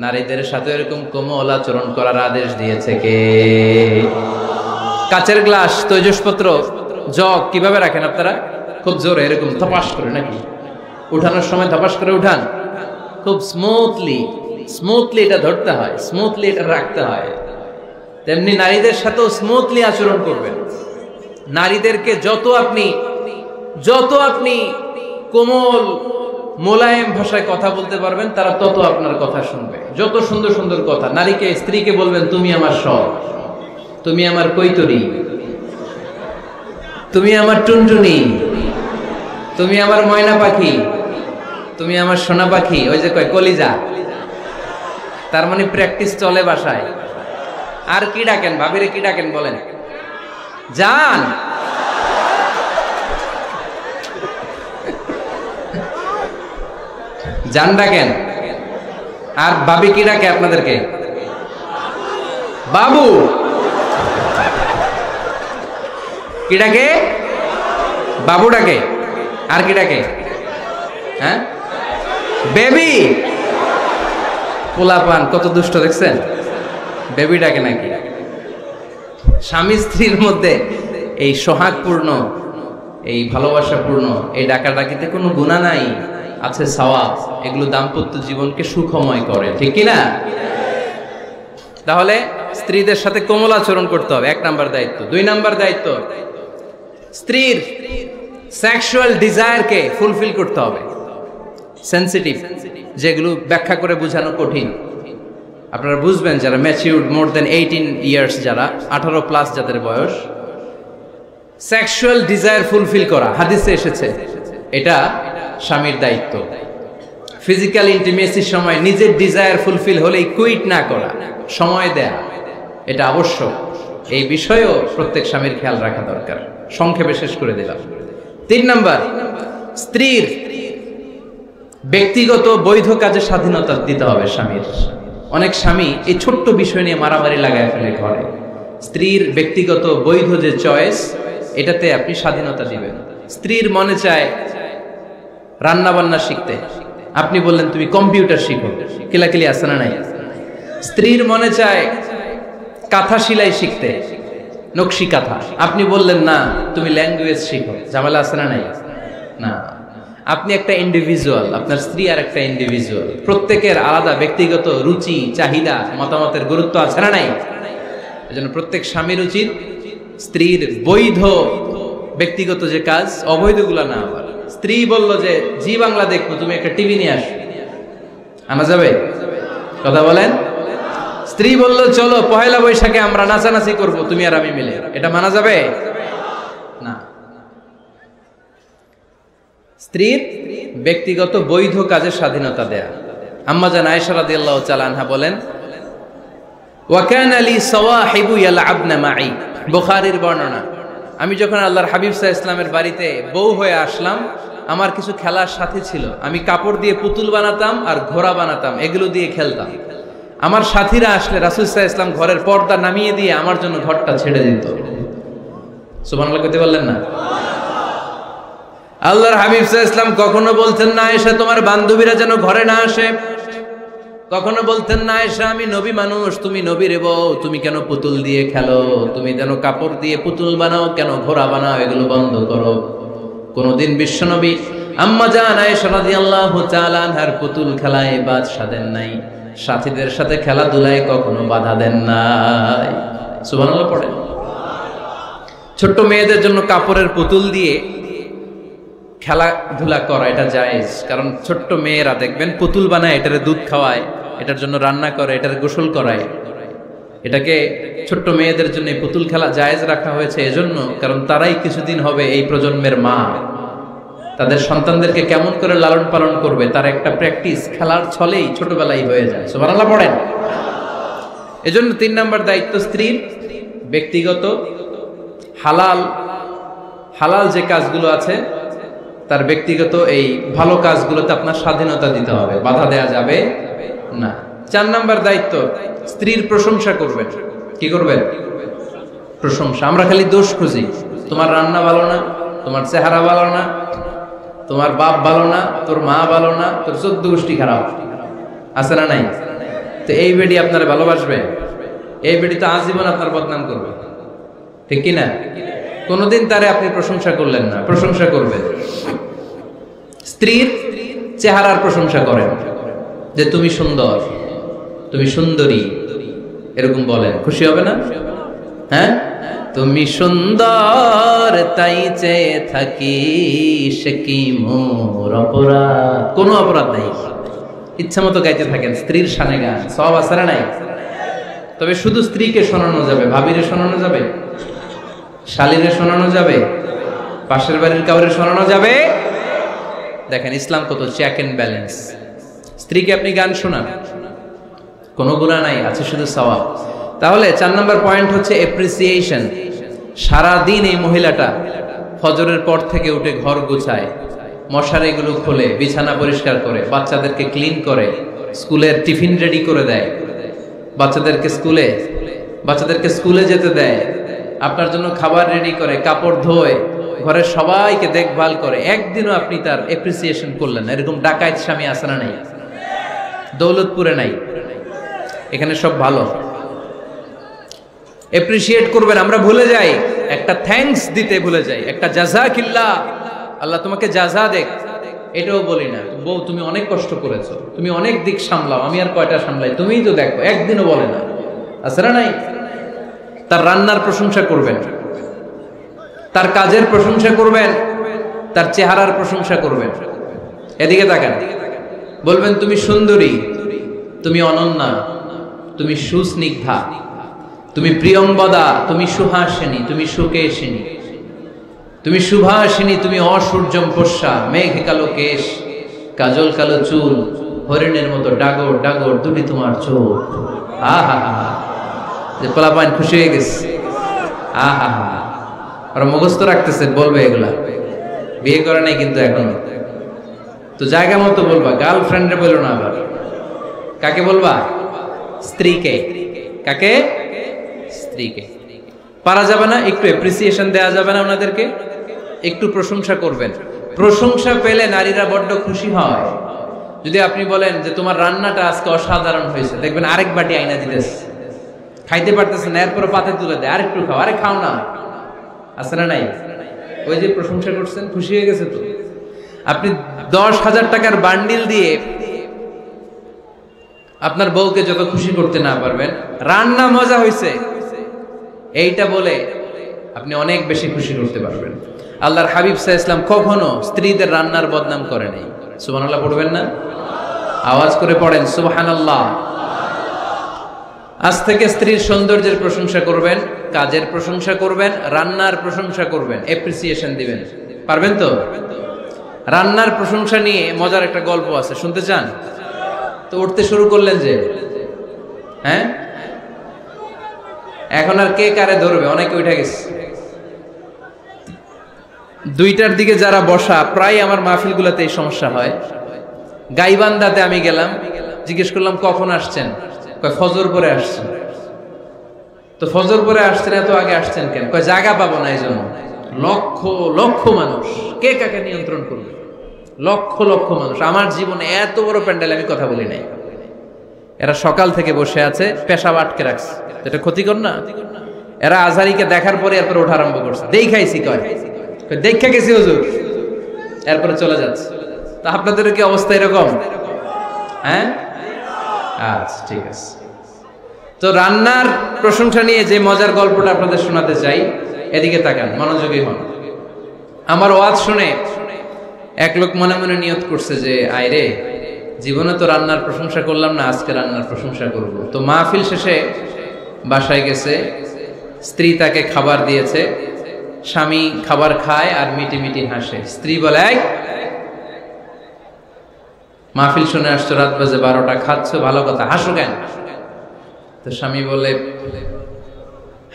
নারীদের সাথে এরকম কোমল আচরণ করার আদেশ দিয়েছে কে? কাচের গ্লাস, তৈজসপত্র, জগ কিভাবে রাখেন আপনারা? খুব জোরে এরকম ধপাস করে নাকি? উঠানোর সময় ধপাস করে উঠান? খুব স্মুথলি, স্মুথলি এটা ধরতে হয়, স্মুথলি এটা রাখতে হয়। তেমনি নারীদের সাথেও স্মুথলি আচরণ করবেন। নারীদেরকে যত আপনি কোমল মোলায়েম ভাষায় কথা বলতে পারবেন, তারা তত আপনার কথা শুনবে। যত সুন্দর সুন্দর কথা, নারীকে, স্ত্রীকে বলবেন তুমি আমার সব, তুমি আমার কৈতরী, তুমি আমার টুনটুনি, তুমি আমার ময়না পাখি, তুমি আমার সোনা পাখি, ওই যে কয় কলিজা, তার মানে প্র্যাকটিস চলে বাসায়। আর কি ডাকেন? ভাবিরে কি ডাকেন বলেন? জান, জান ডাকেন। আর ভাবি কি ডাকে আপনাদেরকে? বাবু। কি ডাকে? বাবু ডাকে। আর কি ডাকে? হ্যাঁ, বেবি। পোলাপান কত দুষ্ট দেখছেন, বেবি ডাকে নাকি? স্বামী স্ত্রীর মধ্যে এই সোহাগপূর্ণ, এই ভালোবাসাপূর্ণ এই ডাকাডাকিতে কোনো গুনাহ নাই, আছে সওয়াব। এগুলো দাম্পত্য জীবনকে সুখময় করে, ঠিক কি না? তাহলে স্ত্রীদের সাথে কোমল আচরণ করতে হবে, 1 নাম্বার দায়িত্ব। 2 নাম্বার দায়িত্ব, স্ত্রীর সেক্সুয়াল ডিজায়ারকে ফুলফিল করতে হবে। সেনসিটিভ, যেগুলো ব্যাখ্যা করে বোঝানো কঠিন। আপনারা বুঝবেন যারা ম্যাচিউরড, মোর দেন 18 ইয়ার্স, যারা 18+ যাদের বয়স, সেক্সুয়াল ডিজায়ার ফুলফিল করা হাদিসে এসেছে, এটা স্বামীর দায়িত্ব। ফিজিক্যাল ইন্টিমেসির সময় নিজের ডিজায়ার ফুলফিল হলেই কুইট না করা, সময় দেয়া, এটা আবশ্যক। এই বিষয়েও প্রত্যেক স্বামীর খেয়াল রাখা দরকার। সংক্ষেপে শেষ করে দিলাম। 3 নাম্বার, স্ত্রীর ব্যক্তিগত বৈধ কাজে স্বাধীনতা দিতে হবে স্বামীর। অনেক স্বামী এই ছোট্ট বিষয় নিয়ে মারামারি লাগায় ফেলে ঘরে। স্ত্রীর ব্যক্তিগত বৈধ যে চয়েস, এটাতে আপনি স্বাধীনতা দিবেন। স্ত্রীর মনে চায় রান্না বান্না শিখতে, আপনি বললেন তুমি কম্পিউটার শিখো, কিলাকিলি আছে না নাই? স্ত্রীর মনে চায় কাঁথা সেলাই শিখতে, নকশি কাঁথা, আপনি বললেন না তুমি ল্যাঙ্গুয়েজ শিখো, ঝামেলা আছে না নাই? না, আপনি একটা ইন্ডিভিজুয়াল, আপনার স্ত্রী আর একটা ইন্ডিভিজুয়াল, প্রত্যেকের আলাদা ব্যক্তিগত রুচি, চাহিদা, মতামতের গুরুত্ব আছে না নাই? এজন্য প্রত্যেক স্বামীর উচিত স্ত্রীর বৈধ ব্যক্তিগত যে কাজ, অবৈধগুলো না। আবার স্ত্রী বলল যে জি বাংলা দেখবো, তুমি একটা টিভি নিয়ে আসো, আনা যাবে? কথা বলেন। স্ত্রী বলল চলো পহেলা বৈশাখে আমরা নাচানাচি করব তুমি আর আমি মিলে, এটা মানা যাবে না। স্ত্রীর ব্যক্তিগত বৈধ কাজের স্বাধীনতা দেয়া। আম্মা জান আয়েশা রাদিয়াল্লাহু তাআলা আনহা বলেন, ওয়া কানা লি সাওয়াহিবু ইয়ালআবনা মাই, বুখারীর বর্ণনা। আমি যখন আল্লাহর হাবিব সাল্লাল্লাহু আলাইহি ওয়াসাল্লামের বাড়িতে বউ হয়ে আসলাম, আমার কিছু খেলার সাথী ছিল। আমি কাপড় দিয়ে পুতুল বানাতাম আর ঘোড়া বানাতাম, এগুলো দিয়ে খেলতাম। আমার সাথীরা আসলে রাসূল সাল্লাল্লাহু আলাইহি ওয়াসাল্লাম ঘরের পর্দা নামিয়ে দিয়ে আমার জন্য ঘরটা ছেড়ে দিত। সুবহানাল্লাহ কইতে পারলেন না? আল্লাহর হাবিব সাল্লাল্লাহু আলাইহি ওয়াসাল্লাম কখনো বলতেন না আয়েশা তোমার বান্ধবীরা যেন ঘরে না আসে, কখনো বলতেন না আয়েশা আমি নবী মানুষ, তুমি নবীর বউ, তুমি কেন পুতুল দিয়ে খেলো, তুমি যেন কাপড় দিয়ে পুতুল বানাও, কেন ঘোড়া বানাও, এগুলো বন্ধ করো। কোনদিন বিশ্বনবী আম্মা জান আয়েশা রাদিয়াল্লাহু তাআলা আনহার পুতুল খেলায় বাধা দেন নাই, সাথীদের সাথে খেলাধুলায় কখনো বাধা দেন নাই। সুবহানাল্লাহ পড়েন। ছোট্ট মেয়েদের জন্য কাপড়ের পুতুল দিয়ে খেলাধুলা করা এটা জায়েজ, কারণ ছোট্ট মেয়েরা দেখবেন পুতুল বানায়, এটারে দুধ খাওয়ায়, এটার জন্য রান্না করে, এটার গোসল করায়। এটাকে ছোট্ট মেয়েদের জন্য এই পুতুল খেলা জায়েজ রাখা হয়েছে এজন্য, কারণ তারাই কিছুদিন হবে এই প্রজন্মের মা। তাদের সন্তানদেরকে কেমন করে লালন পালন করবে তার একটা প্র্যাকটিস খেলার ছলেই ছোটবেলায় হয়ে যায়। সুবহানাল্লাহ পড়েন। এজন্য 3 নাম্বার দায়িত্ব স্ত্রীর ব্যক্তিগত হালাল যে কাজগুলো আছে তার ব্যক্তিগত এই ভালো কাজগুলোতে আপনার স্বাধীনতা দিতে হবে, বাধা দেয়া যাবে না। 4 নাম্বার দায়িত্ব স্ত্রীর প্রশংসা করবেন। কি করবেন? প্রশংসা। আমরা খালি দোষ খুঁজি, তোমার রান্না ভালো না, তোমার চেহারা ভালো না, তোমার বাপ ভালো না, তোর মা ভালো না, তোর 14 গোষ্ঠী খারাপ, আছে না নাই? তো এই বেডি আপনারা ভালোবাসবে? এই বেডি তো আজীবন আপনার বদনাম করবে, ঠিক কি না? কোনদিন তারে আপনি প্রশংসা করলেন না, প্রশংসা করবেন। স্ত্রীর চেহারার প্রশংসা করেন, যে তুমি সুন্দর, তুমি সুন্দরী, এরকম বলেন, খুশি হবে না? হ্যাঁ, তুমি সুন্দর তাই চেয়ে থাকি, সে কি মোর অপরাধ? কোনো অপরাধ নাই, ইচ্ছা মতো গাইতে থাকেন স্ত্রীর শানে গান, সব আছে না নাই? তবে শুধু স্ত্রীকে শোনানো যাবে, ভাবিরে শোনানো যাবে, শালীরে শোনানো যাবে, পাশের বাড়ির কাউরে শোনানো যাবে? দেখেন ইসলাম কত চেক এন্ড ব্যালেন্স। স্ত্রীকে আপনি গান শোনান, কোনো গুনাহ নাই, আছে শুধু সওয়াব। তাহলে 4 নম্বর পয়েন্ট হচ্ছে এপ্রিসিয়েশন। সারা দিন এই মহিলাটা ফজরের পর থেকে উঠে ঘর গোছায়, মশারিগুলো খোলে, বিছানা পরিষ্কার করে, বাচ্চাদেরকে ক্লিন করে, স্কুলের টিফিন রেডি করে দেয়, বাচ্চাদেরকে স্কুলে যেতে দেয়, আপনার জন্য খাবার রেডি করে, কাপড় ধোয়, ঘরের সবাইকে দেখভাল করে। একদিনও আপনি তার এপ্রিসিয়েশন করলেন না। এরকম ডাকাইত স্বামী আছে না নাই? দৌলতপুরে নাই, এখানে সব ভালো। এপ্রিসিয়েট করবেন। আমরা ভুলে যাই, একটা থ্যাঙ্কস দিতে ভুলে যাই, একটা জাযাকিল্লাহ, আল্লাহ তোমাকে জাযা দেখ, এটাও বলি না। বউ তুমি অনেক কষ্ট করেছো, তুমি অনেক দিক সামলাও, আমি আর কয়টা সামলাই, তুমিই তো দেখো, একদিনও বলে না, আছে না নাই? তার রান্নার প্রশংসা করবেন, তার কাজের প্রশংসা করবেন, তার চেহারার প্রশংসা করবেন। এদিকে তাকান, বলবেন তুমি সুন্দরী, তুমি অনন্যা, তুমি সুস্নিগ্ধা, তুমি প্রিয়ংবদা, তুমি সুহাসিনী, তুমি সুকেশিনী, তুমি সুভাষিনী, তুমি অসূর্যম পোষ্যা, মেঘ কালো কেশ, কাজল কালো চুল, হরিণের মতো ডাগর ডাগর দুটি তোমার চোখ। আহা হা, যে পোলাপাইন খুশি হয়ে গেছে। আহা হা, ওরা মুখস্থ রাখতেছে, বলবে এগুলা, বিয়ে করে নাই কিন্তু এখনো। তো জায়গা মতো বলবা, গার্লফ্রেন্ডে বলো না। আবার কাকে বলবা? স্ত্রীকে। কাকে? স্ত্রীকে। পারা যাবে না? একটু এপ্রিসিয়েশন দেওয়া যাবে না? ওনাদেরকে একটু প্রশংসা করবেন। প্রশংসা পেলে নারীরা বড্ড খুশি হয়। যদি আপনি বলেন যে তোমার রান্নাটা আজকে অসাধারণ হয়েছে, দেখবেন আরেক বাটি আইনা দিতেছে, খাইতে পারতেছে না, এরপর পাতে তুলে দেয়, আরেকটু খাও, আরে খাও না, আছে না নাই? ওই যে প্রশংসা করছেন, খুশি হয়ে গেছে। তো আপনি 10,000 টাকার বান্ডিল দিয়ে আপনার বউকে যত খুশি করতে না পারবেন, রান্না মজা হয়েছে এইটা বলে আপনি অনেক বেশি খুশি করতে পারবেন। আল্লাহর হাবিব সাল্লাল্লাহু আলাইহি ওয়াসাল্লাম কখনো স্ত্রীদের রান্নার বদনাম করে নাই। সুবহানাল্লাহ পড়বেন না? আওয়াজ করে পড়েন সুবহানাল্লাহ। আজ থেকে স্ত্রীর সৌন্দর্যের প্রশংসা করবেন, কাজের প্রশংসা করবেন, রান্নার প্রশংসা করবেন, এপ্রিসিয়েশন দিবেন। পারবেন তো? রান্নার প্রশংসা নিয়ে মজার একটা গল্প আছে, শুনতে চান? তো উঠতে শুরু করলেন যে, হ্যাঁ, এখন আর কে কারে ধরবে? অনেকে উঠে গেছে। 2টার দিকে যারা বসা, প্রায় আমার মাহফিলগুলোতে এই সমস্যা হয়। গাইবান্ধাতে আমি গেলাম, জিজ্ঞেস করলাম কখন আসছেন? কয় ফজর পরে আসছেন। তো ফজর পরে আসছেন, এত আগে আসছেন কেন? কয় জায়গা পাবো না, এই জন্য। লক্ষ লক্ষ মানুষ, কে কাকে নিয়ন্ত্রণ করবে? লক্ষ লক্ষ মানুষ। আমার জীবনে এত বড় প্যান্ডেল আমি কথা বলি নাই। এরা সকাল থেকে বসে আছে, পেশাব আটকে রাখছে, এটা ক্ষতিকর না? এরা আজহারিকে দেখার পরে এরপরে ওঠা আরম্ভ করছে, দেখাইছি কয় দেখা গেছি হুজুর, এরপরে চলে যাচ্ছে। তা আপনাদের কি অবস্থা এরকম? হ্যাঁ, আচ্ছা ঠিক আছে। তো রান্নার প্রশংসা নিয়ে যে মজার গল্পটা আপনাদের শোনাতে চাই, এদিকে তাকান, মনোযোগী হন। আমার ওয়াজ শুনে এক লোক মনে মনে নিয়ত করছে যে আইরে, জীবনে তো রান্নার প্রশংসা করলাম না, আজকে রান্নার প্রশংসা করব। তো মাহফিল শেষে বাসায় গেছে, স্ত্রী তাকে খাবার দিয়েছে, স্বামী খাবার খায় আর মিটি মিটি হাসে। স্ত্রী বলে, এই মাহফিল শুনে আসছো, রাত বাজে 12টা, খাচ্ছ ভালো কথা, হাসো কেন? তো স্বামী বলে,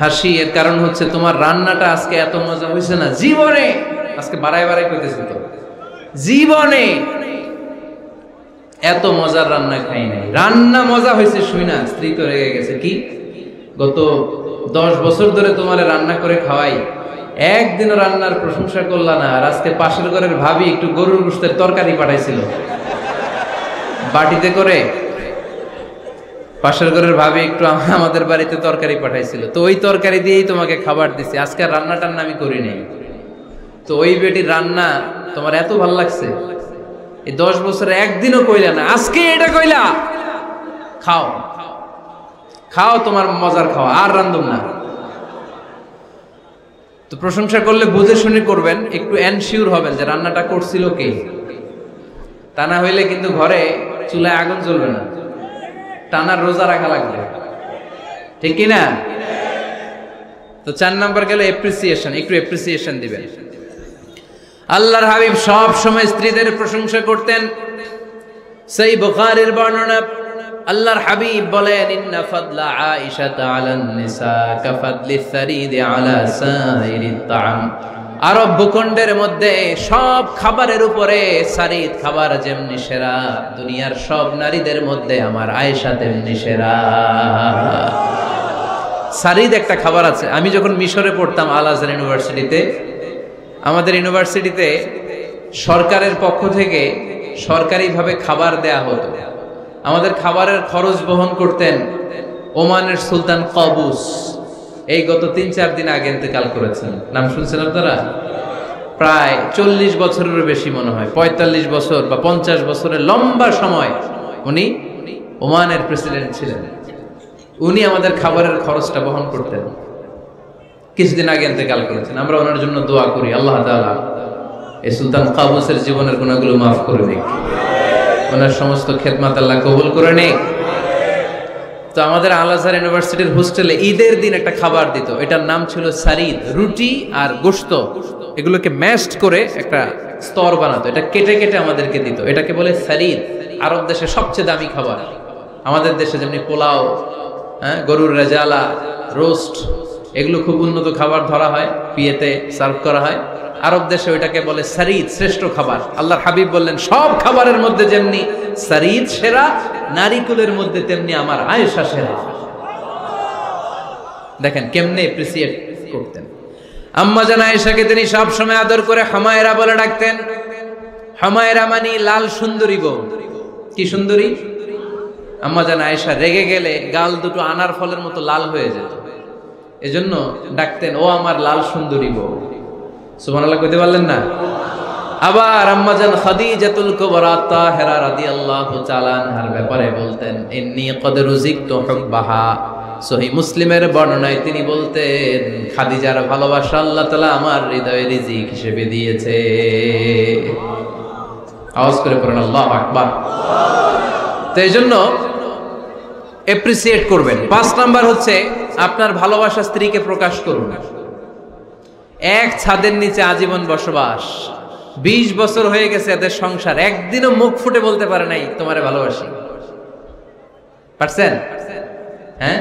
হাসি এর কারণ হচ্ছে তোমার রান্নাটা আজকে এত মজা হয়েছে না জীবনে, আজকে বাড়াই বাড়াই করতেছি, তো জীবনে এত মজার রান্না খাই নাই। রান্না মজা হয়েছে শুই না স্ত্রী তো রেগে গেছে, কি গত 10 বছর ধরে তোমার রান্না করে খাওয়াই, একদিনও রান্নার প্রশংসা করলা না, আর আজকে পাশের ঘরের ভাবি একটু গরুর গোশতের তরকারি পাঠাইছিল বাটিতে করে, পাশের ঘরের ভাবি একটু আমাদের বাড়িতে তরকারি পাঠাইছিল, তো ওই তরকারি দিয়েই তোমাকে খাবার দিছি, আজকে রান্না টান্না আমি করি নাই। তো ওই বেটির রান্না তোমার এত ভালো লাগছে, এই 10 বছরে একদিনও কইলা না, আজকে এটা কইলা, খাও খাও, তোমার মজার খাওয়া, আর রান্ধুম না। তো প্রশংসা করলে বুঝে শুনে করবেন, একটু এনশিওর হবেন যে রান্নাটা করছিল কে, তা না হইলে কিন্তু ঘরে চুলায় আগুন জ্বলবে না, টানার রোজা রাখা লাগবে, ঠিক কি না? তো 4 নাম্বার গেল এপ্রিসিয়েশন, একটু এপ্রিসিয়েশন দিবেন। আল্লাহর হাবিব সব সময় স্ত্রীদের প্রশংসা করতেন। সেই বুখারীর বর্ণনা, আল্লাহর হাবিব বলেন, ইন্না ফাদলা আয়েশা আলান নিসা কাফাদলিস সারিদ আলা সাইরিত তাআম। আরব ভূখণ্ডের মধ্যে সব খাবারের উপরে সারিদ খাবার যেমনি সেরা, দুনিয়ার সব নারীদের মধ্যে আমার আয়েশা তেমনি সেরা। সারিদ একটা খাবার আছে। আমি যখন মিশরে পড়তাম আল আজহার ইউনিভার্সিটিতে, আমাদের ইউনিভার্সিটিতে সরকারের পক্ষ থেকে সরকারিভাবে খাবার দেয়া হতো। আমাদের খাবারের খরচ বহন করতেন ওমানের সুলতান কাবুস। এই গত 3-4 দিন আগে ইন্তেকাল করেছেন, নাম শুনছেন আপনারা? প্রায় 40 বছরেরও বেশি মনে হয়, 45 বছর বা 50 বছরের লম্বা সময় উনি ওমানের প্রেসিডেন্ট ছিলেন। উনি আমাদের খাবারের খরচটা বহন করতেন। কিছুদিন আগে ইন্তেকাল করেছেন। আমরা ওনার জন্য দোয়া করি, আল্লাহ তাআলা এই সুলতান কাবুসের জীবনের গুনাহগুলো মাফ করে দিক, ওনার সমস্ত খেদমত আল্লাহ কবুল করে নিক। তো আমাদের আল আজহার ইউনিভার্সিটির হোস্টেলে ঈদের দিন একটা খাবার দিত, এটার নাম ছিল সারিদ। রুটি আর গোশত এগুলোকে ম্যাশড করে একটা স্তর বানাতো, এটা কেটে কেটে আমাদেরকে দিত, এটাকে বলে সারিদ। আরব দেশে সবচেয়ে দামি খাবার। আমাদের দেশে যেমনি পোলাও, হ্যাঁ, গরুর রেজালা, রোস্ট, এগুলো খুব উন্নত খাবার ধরা হয়, বিয়েতে সার্ভ করা হয়। আরব দেশে ওইটাকে বলে সারিদ, শ্রেষ্ঠ খাবার। আল্লাহর হাবিব বললেন, সব খাবারের মধ্যে যেমনি সারিদ সেরা, নারীকুলের মধ্যে তেমনি আমার আয়েশা সেরা। দেখেন কেমনে এপ্রিসিয়েট করতেন। আম্মা জান আয়েশাকে তিনি সব সময় আদর করে হামায়রা বলে ডাকতেন। হামায়রা মানে লাল সুন্দরী বউ। কি সুন্দরী? আম্মা জান আয়েশা রেগে গেলে গাল দুটো আনার ফলের মতো লাল হয়ে যেত, এজন্য ডাকতেন, ও আমার লাল সুন্দরী বউ। সুবহানাল্লাহ কইতে পারলেন না? আবার আম্মা জান খাদিজাতুল কুবরা তাহেরা রাদিয়াল্লাহু তাআলা আনহার ব্যাপারে বলতেন, ইন্নী ক্বাদ রুজিকতু হুব্বাহা। সহিহ মুসলিমের বর্ণনায় তিনি বলতেন, খাদিজার ভালোবাসা আল্লাহ তাআলা আমার হৃদয়ে রিজিক হিসেবে দিয়েছে। আওয়াজ করে পড়েন আল্লাহু আকবার। তো এইজন্য এপ্রিসিয়েট করবেন। 5 নাম্বার হচ্ছে আপনার ভালোবাসা স্ত্রীকে প্রকাশ করুন। এক ছাদের নিচে আজীবন বসবাস, 20 বছর হয়ে গেছে এদের সংসার, একদিনও মুখ ফুটে বলতে পারে নাই তোমারে ভালোবাসি। পারছেন? হ্যাঁ,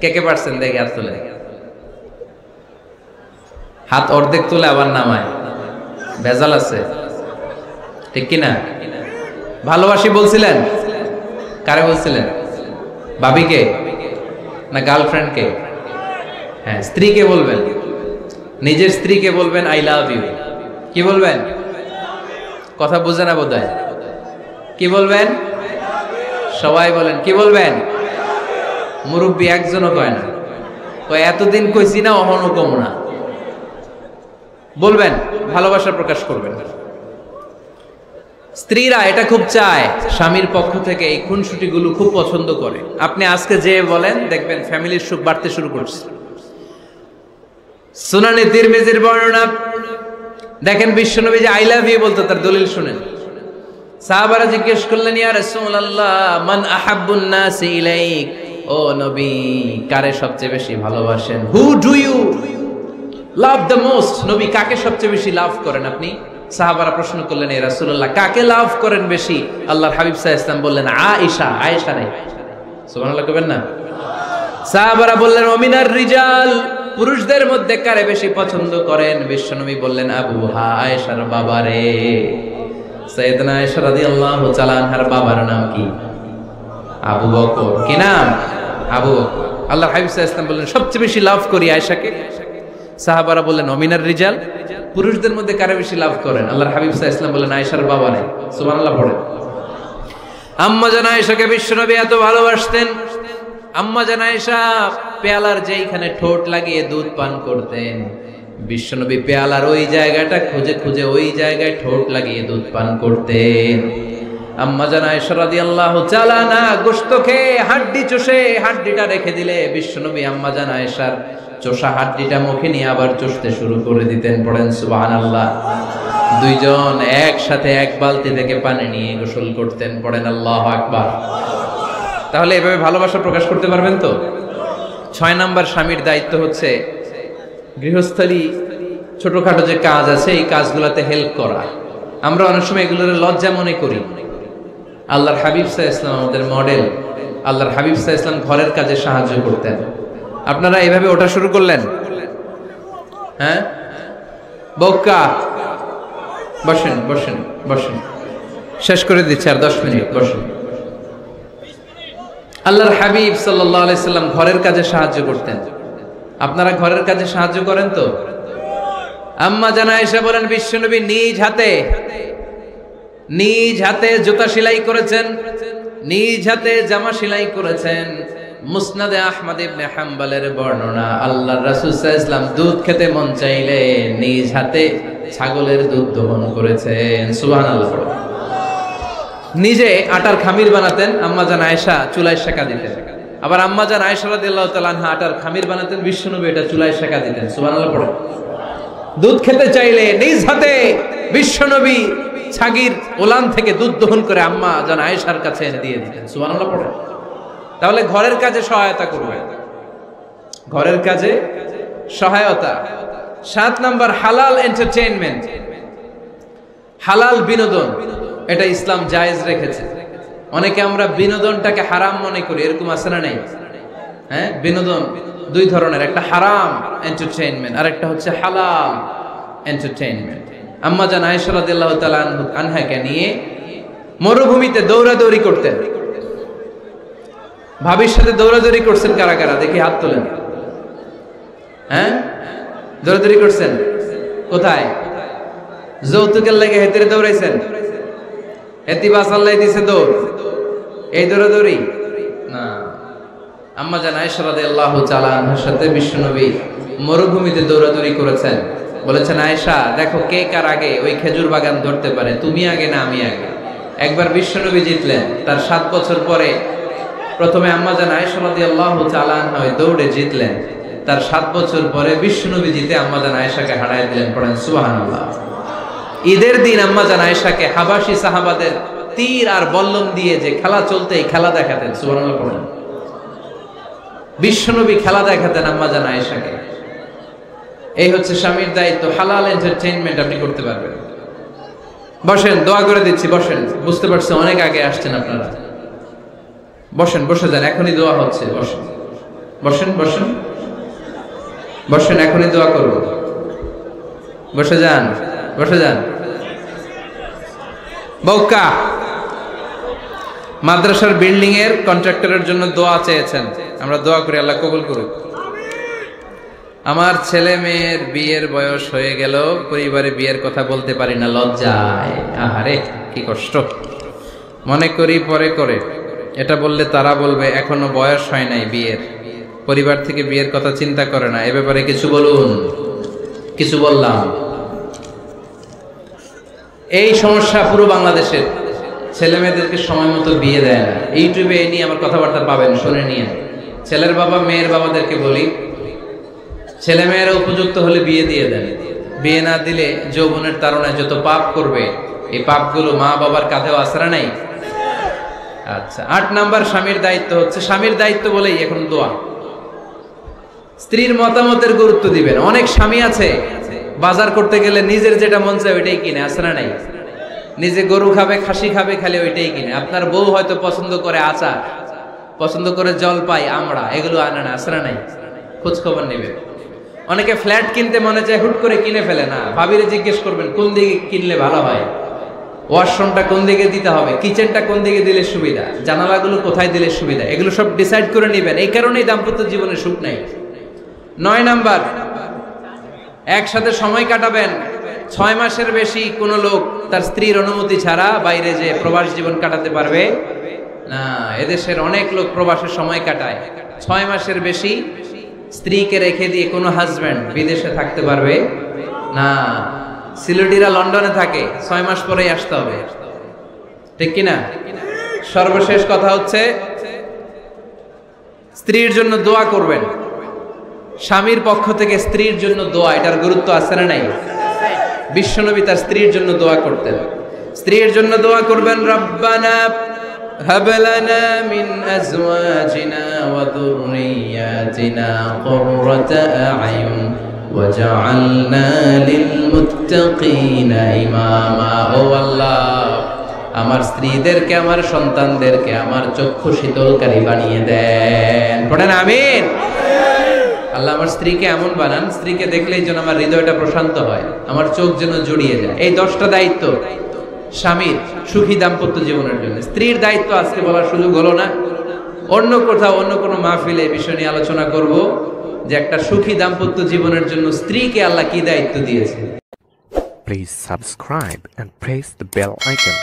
কে কে পারছেন? দেখে হাত তুলে। হাত অর্ধেক তুলে আবার নামায়, ভেজাল আছে, ঠিক কিনা? ভালোবাসি বলছিলেন? কারে বলছিলেন? ভাবিকে না গার্লফ্রেন্ডকে? হ্যাঁ, স্ত্রীকে বলবেন, নিজের স্ত্রীকে বলবেন আই লাভ ইউ। কি বলবেন? কথা বুঝে না বোধহয়। কি বলবেন? সবাই বলেন, কি বলবেন? মুরব্বী একজনও কয় না, কয় এতদিন কইছি না, অহনো কম না। বলবেন, ভালোবাসা প্রকাশ করবেন। স্ত্রীরা এটা খুব চায়, স্বামীর পক্ষ থেকে এই খুনসুটিগুলো খুব পছন্দ করে। আপনি আজকে যে বলেন, দেখবেন ফ্যামিলির সুখ বাড়তে শুরু করছে। সুনানে তিরমিজির বর্ণনা দেখেন, বিশ্বনবী যে আই লাভ ইউ বলতো, তার দলিল শুনেন। সাহাবারা জিজ্ঞেস করলেন, ইয়া রাসূলুল্লাহ, মান আহাব্বুন নাসি ইলাইক, ও নবী, কারে সবচেয়ে বেশি ভালোবাসেন? Who do you love the most? নবী, কাকে সবচেয়ে বেশি লাভ করেন আপনি? সাহাবারা প্রশ্ন করলেন, ইয়া রাসূলুল্লাহ, কাকে লাভ করেন বেশি? আল্লাহর হাবিব সাল্লাল্লাহু আলাইহি ওয়াসাল্লাম বললেন, আয়েশা। আয়েশা নাই, সুবহানাল্লাহ কইবেন না? সাহাবারা বললেন, ওমিনার রিজাল, পুরুষদের মধ্যে কারে বেশি পছন্দ করেন? বিশ্বনবী বললেন, আবুহা, আয়েশার বাবারে। সাইয়েদনা আয়েশা রাদিয়াল্লাহু তাআলা আনহার বাবার নাম কি? আবু বকর। কি নাম? আবু বকর। আল্লাহর হাবিব সাল্লাল্লাহু আলাইহি ওয়াসাল্লাম বললেন, সবচেয়ে বেশি লাভ করি আয়েশাকে। সাহাবারা বললেন, ওমিনার রিজাল, পুরুষদের মধ্যে কারে বেশি লাভ করেন? আল্লাহর হাবিব সাল্লাল্লাহু আলাইহি ওয়াসাল্লাম বললেন, আয়েশার বাবারে। সুবহানাল্লাহ পড়েন। আম্মা জান আয়েশাকে বিশ্বনবী এত ভালোবাসতেন। আম্মা জান আয়েশা পেয়ালার যেইখানে ঠোঁট লাগিয়ে দুধ পান করতেন, বিশ্বনবী পেয়ালার ওই জায়গাটা খুঁজে খুঁজে ওই জায়গায় ঠোঁট লাগিয়ে দুধ পান করতেন। আম্মা জান আয়েশা রাদিয়াল্লাহু তাআলা না গোশত খেয়ে হাড্ডি চষে হাড্ডিটা রেখে দিলে বিশ্বনবী আম্মা জান আয়েশার চষা হাড্ডিটা মুখে নিয়ে আবার চষতে শুরু করে দিতেন। পড়েন সুবহানাল্লাহ। দুইজন একসাথে এক বালতি থেকে পানি নিয়ে গোসল করতেন। পড়েন আল্লাহু আকবার। তাহলে এভাবে ভালোবাসা প্রকাশ করতে পারবেন তো? 6 নাম্বার স্বামীর দায়িত্ব হচ্ছে গৃহস্থলী ছোটখাটো যে কাজ আছে এই কাজগুলোতে হেল্প করা। আমরা অনেক সময় এগুলোর লজ্জা মনে করি। আল্লাহর হাবিব সাল্লাল্লাহু আলাইহি ওয়াসাল্লাম আমাদের মডেল। আল্লাহর হাবিব সাল্লাল্লাহু আলাইহি ওয়াসাল্লাম ঘরের কাজে সাহায্য করতেন। আপনারা এইভাবে ওঠা শুরু করলেন? হ্যাঁ, বউকা বসেন বসেন বসেন, শেষ করে দিচ্ছি, আর 10 মিনিট বসেন। আল্লাহর হাবিব সাল্লাল্লাহু আলাইহি সাল্লাম ঘরের কাজে সাহায্য করতেন। আপনারা ঘরের কাজে সাহায্য করেন তো? আম্মা জান আয়েশা বলেন, বিশ্বনবী নিজ হাতে জুতা সেলাই করেছেন, নিজ হাতে জামা সেলাই করেছেন। মুসনাদে আহমদ ইবনে হাম্বলের বর্ণনা, আল্লাহর রাসূল সাল্লাল্লাহু আলাইহি ওয়াসাল্লাম দুধ খেতে মন চাইলে নিজ হাতে ছাগলের দুধ দহন করেছেন। সুবহানাল্লাহ। নিজে আটার খামির বানাতেন, আম্মা জান আয়েশা চুলায় সেকা দিতেন। আবার আম্মা জান আয়েশা রাদিয়াল্লাহু তাআলা আনহা আটার খামির বানাতেন, বিশ্বনবী এটা চুলায় সেকা দিতেন। সুবহানাল্লাহ পড়ে। দুধ খেতে চাইলে নিজ হাতে বিশ্বনবী ছাগির ওলান থেকে দুধ দহন করে আম্মা জান আয়েশার কাছে এনে দিয়ে দিতেন। সুবহানাল্লাহ পড়ে। তাহলে ঘরের কাজে সহায়তা করবে, ঘরের কাজে সহায়তা। 7 নাম্বার হালাল এন্টারটেইনমেন্ট, হালাল বিনোদন, এটা ইসলাম জায়েজ রেখেছে। অনেকে আমরা বিনোদনটাকে হারাম মনে করি, এরকম আছে না নাই? হ্যাঁ, বিনোদন 2 ধরনের, একটা হারাম এন্টারটেইনমেন্ট আর একটা হচ্ছে হালাল এন্টারটেইনমেন্ট। আম্মা জান আয়েশা রাদিয়াল্লাহু তাআলা আনহাকে নিয়ে মরুভূমিতে দৌড়াদৌড়ি করতেন। ভাবির সাথে দৌড়াদৌড়ি করছেন কারা কারা? দেখি হাত তোলেন। হ্যাঁ, দৌড়াদৌড়ি করছেন কোথায়? যৌতুকের লেগে হেতেরে দৌড়াইছেন? হেতি বাস আল্লাহ দিছে দৌড়, এই দৌড়াদৌড়ি না। আম্মা জান আয়েশা রাদিয়াল্লাহু তাআলা আনহার সাথে বিশ্বনবী মরুভূমিতে দৌড়াদৌড়ি করেছেন। বলেছেন, আয়েশা দেখো কে কার আগে ওই খেজুর বাগান ধরতে পারে, তুমি আগে না আমি আগে। একবার বিশ্বনবী জিতলেন, তার 7 বছর পরে প্রথমে আম্মা জান আয়েশা রাদিয়াল্লাহু তাআলা আনহা দৌড়ে জিতলেন। তার 7 বছর পরে বিশ্বনবী জিতে আম্মা জান আয়েশাকে হারায় দিলেন। পড়েন সুবহানাল্লাহ। ঈদের দিন আম্মা জান আয়েশাকে হাবাসী সাহাবাদের তীর আর বল্লম দিয়ে যে খেলা চলতে, এই খেলা দেখাতেন। সুবহানাল্লাহ পড়েন। বিশ্বনবী খেলা দেখাতেন আম্মা জান আয়েশাকে। এই হচ্ছে স্বামীর দায়িত্ব। হালাল এন্টারটেইনমেন্ট আপনি করতে পারবেন। বসেন, দোয়া করে দিচ্ছি, বসেন। বুঝতে পারছি অনেক আগে আসছেন আপনারা। বসেন, বসে যান, এখনই দোয়া হচ্ছে। বসেন বসেন বসেন বসেন, এখনই দোয়া করব। বসে যান, বসে যান। বউকা মাদ্রাসার বিল্ডিং এর কন্ট্রাক্টরের জন্য দোয়া চেয়েছেন, আমরা দোয়া করি আল্লাহ কবুল করুক। আমার ছেলে মেয়ের বিয়ের বয়স হয়ে গেল, পরিবারে বিয়ের কথা বলতে পারি না, লজ্জায়। আহারে কি কষ্ট। মনে করি পরে করে, এটা বললে তারা বলবে এখনো বয়স হয় নাই বিয়ের, পরিবার থেকে বিয়ের কথা চিন্তা করে না। এ ব্যাপারে কিছু বলুন। কিছু বললাম। এই সমস্যা পুরো বাংলাদেশের, ছেলে মেয়েদেরকে সময় মতো বিয়ে দেয় না। ইউটিউবে এই নিয়ে আমার কথাবার্তা পাবেন, শুনে নিয়ে। ছেলের বাবা মেয়ের বাবাদেরকে বলি, ছেলে মেয়েরা উপযুক্ত হলে বিয়ে দিয়ে দেন। বিয়ে না দিলে যৌবনের তাড়নায় যত পাপ করবে, এই পাপগুলো মা বাবার কাঁধেও আছড়া নাই। আচ্ছা, 8 নাম্বার স্বামীর দায়িত্ব হচ্ছে, স্বামীর দায়িত্ব বলেই এখন দোয়া। স্ত্রীর মতামতের গুরুত্ব দিবেন। অনেক স্বামী আছে বাজার করতে গেলে নিজের যেটা মন চায় ওইটাই কিনে, আছড়া নাই। নিজে গরু খাবে, খাসি খাবে, খালি ওইটাই কিনে। আপনার বউ হয়তো পছন্দ করে আচার, পছন্দ করে জলপাই, আমড়া, এগুলো আনে না, আছড়া নাই। খোঁজ খবর নেবেন। অনেকে ফ্ল্যাট কিনতে মনে চায়, হুট করে কিনে ফেলে না। ভাবিরে জিজ্ঞেস করবেন কোন দিকে কিনলে ভালো হয়, ওয়াশরুমটা কোন দিকে দিতে হবে, কিচেনটা কোন দিকে দিলে সুবিধা, জানালাগুলো কোথায় দিলে সুবিধা, এগুলো সব ডিসাইড করে নেবেন। এই কারণেই দাম্পত্য জীবনে সুখ নাই। 9 নাম্বার, একসাথে সময় কাটাবেন। 6 মাসের বেশি কোন লোক তার স্ত্রীর অনুমতি ছাড়া বাইরে যে প্রবাস জীবন কাটাতে পারবে না। এদেশের অনেক লোক প্রবাসে সময় কাটায়। 6 মাসের বেশি স্ত্রীকে রেখে দিয়ে কোনো হাজব্যান্ড বিদেশে থাকতে পারবে না। সিলেটিরা লন্ডনে থাকে, 6 মাস পরেই আসতে হবে, ঠিক কিনা? সর্বশেষ কথা হচ্ছে, স্ত্রীর জন্য দোয়া করবেন। স্বামীর পক্ষ থেকে স্ত্রীর জন্য দোয়া, এটার গুরুত্ব আছে না নাই? বিশ্বনবী তার স্ত্রীর জন্য দোয়া করতেন। স্ত্রীর জন্য দোয়া করবেন, রব্বানা হাব লানা মিন আজওয়াজিনা ওয়া যুররিয়াতিনা কুররাতা আ'য়ুন ওয়াজআলনা লিল মুত্তাকিনা ইমামা। ও আল্লাহ, আমার স্ত্রীদেরকে, আমার সন্তানদেরকে আমার চক্ষু শীতলকারী বানিয়ে দেন। পড়েন আমিন। আল্লাহ আমার স্ত্রীকে এমন বানান, স্ত্রীকে দেখলেই যেন আমার হৃদয়টা প্রশান্ত হয়, আমার চোখ যেন জুড়িয়ে যায়। এই 10টা দায়িত্ব স্বামীর সুখী দাম্পত্য জীবনের জন্য। স্ত্রীর দায়িত্ব আজকে বলার সুযোগ হলো না, অন্য কোথাও অন্য কোনো মাহফিলে এই বিষয় নিয়ে আলোচনা করব, যে একটা সুখী দাম্পত্য জীবনের জন্য স্ত্রীকে আল্লাহ কি দায়িত্ব দিয়েছে। Please subscribe and press the bell icon.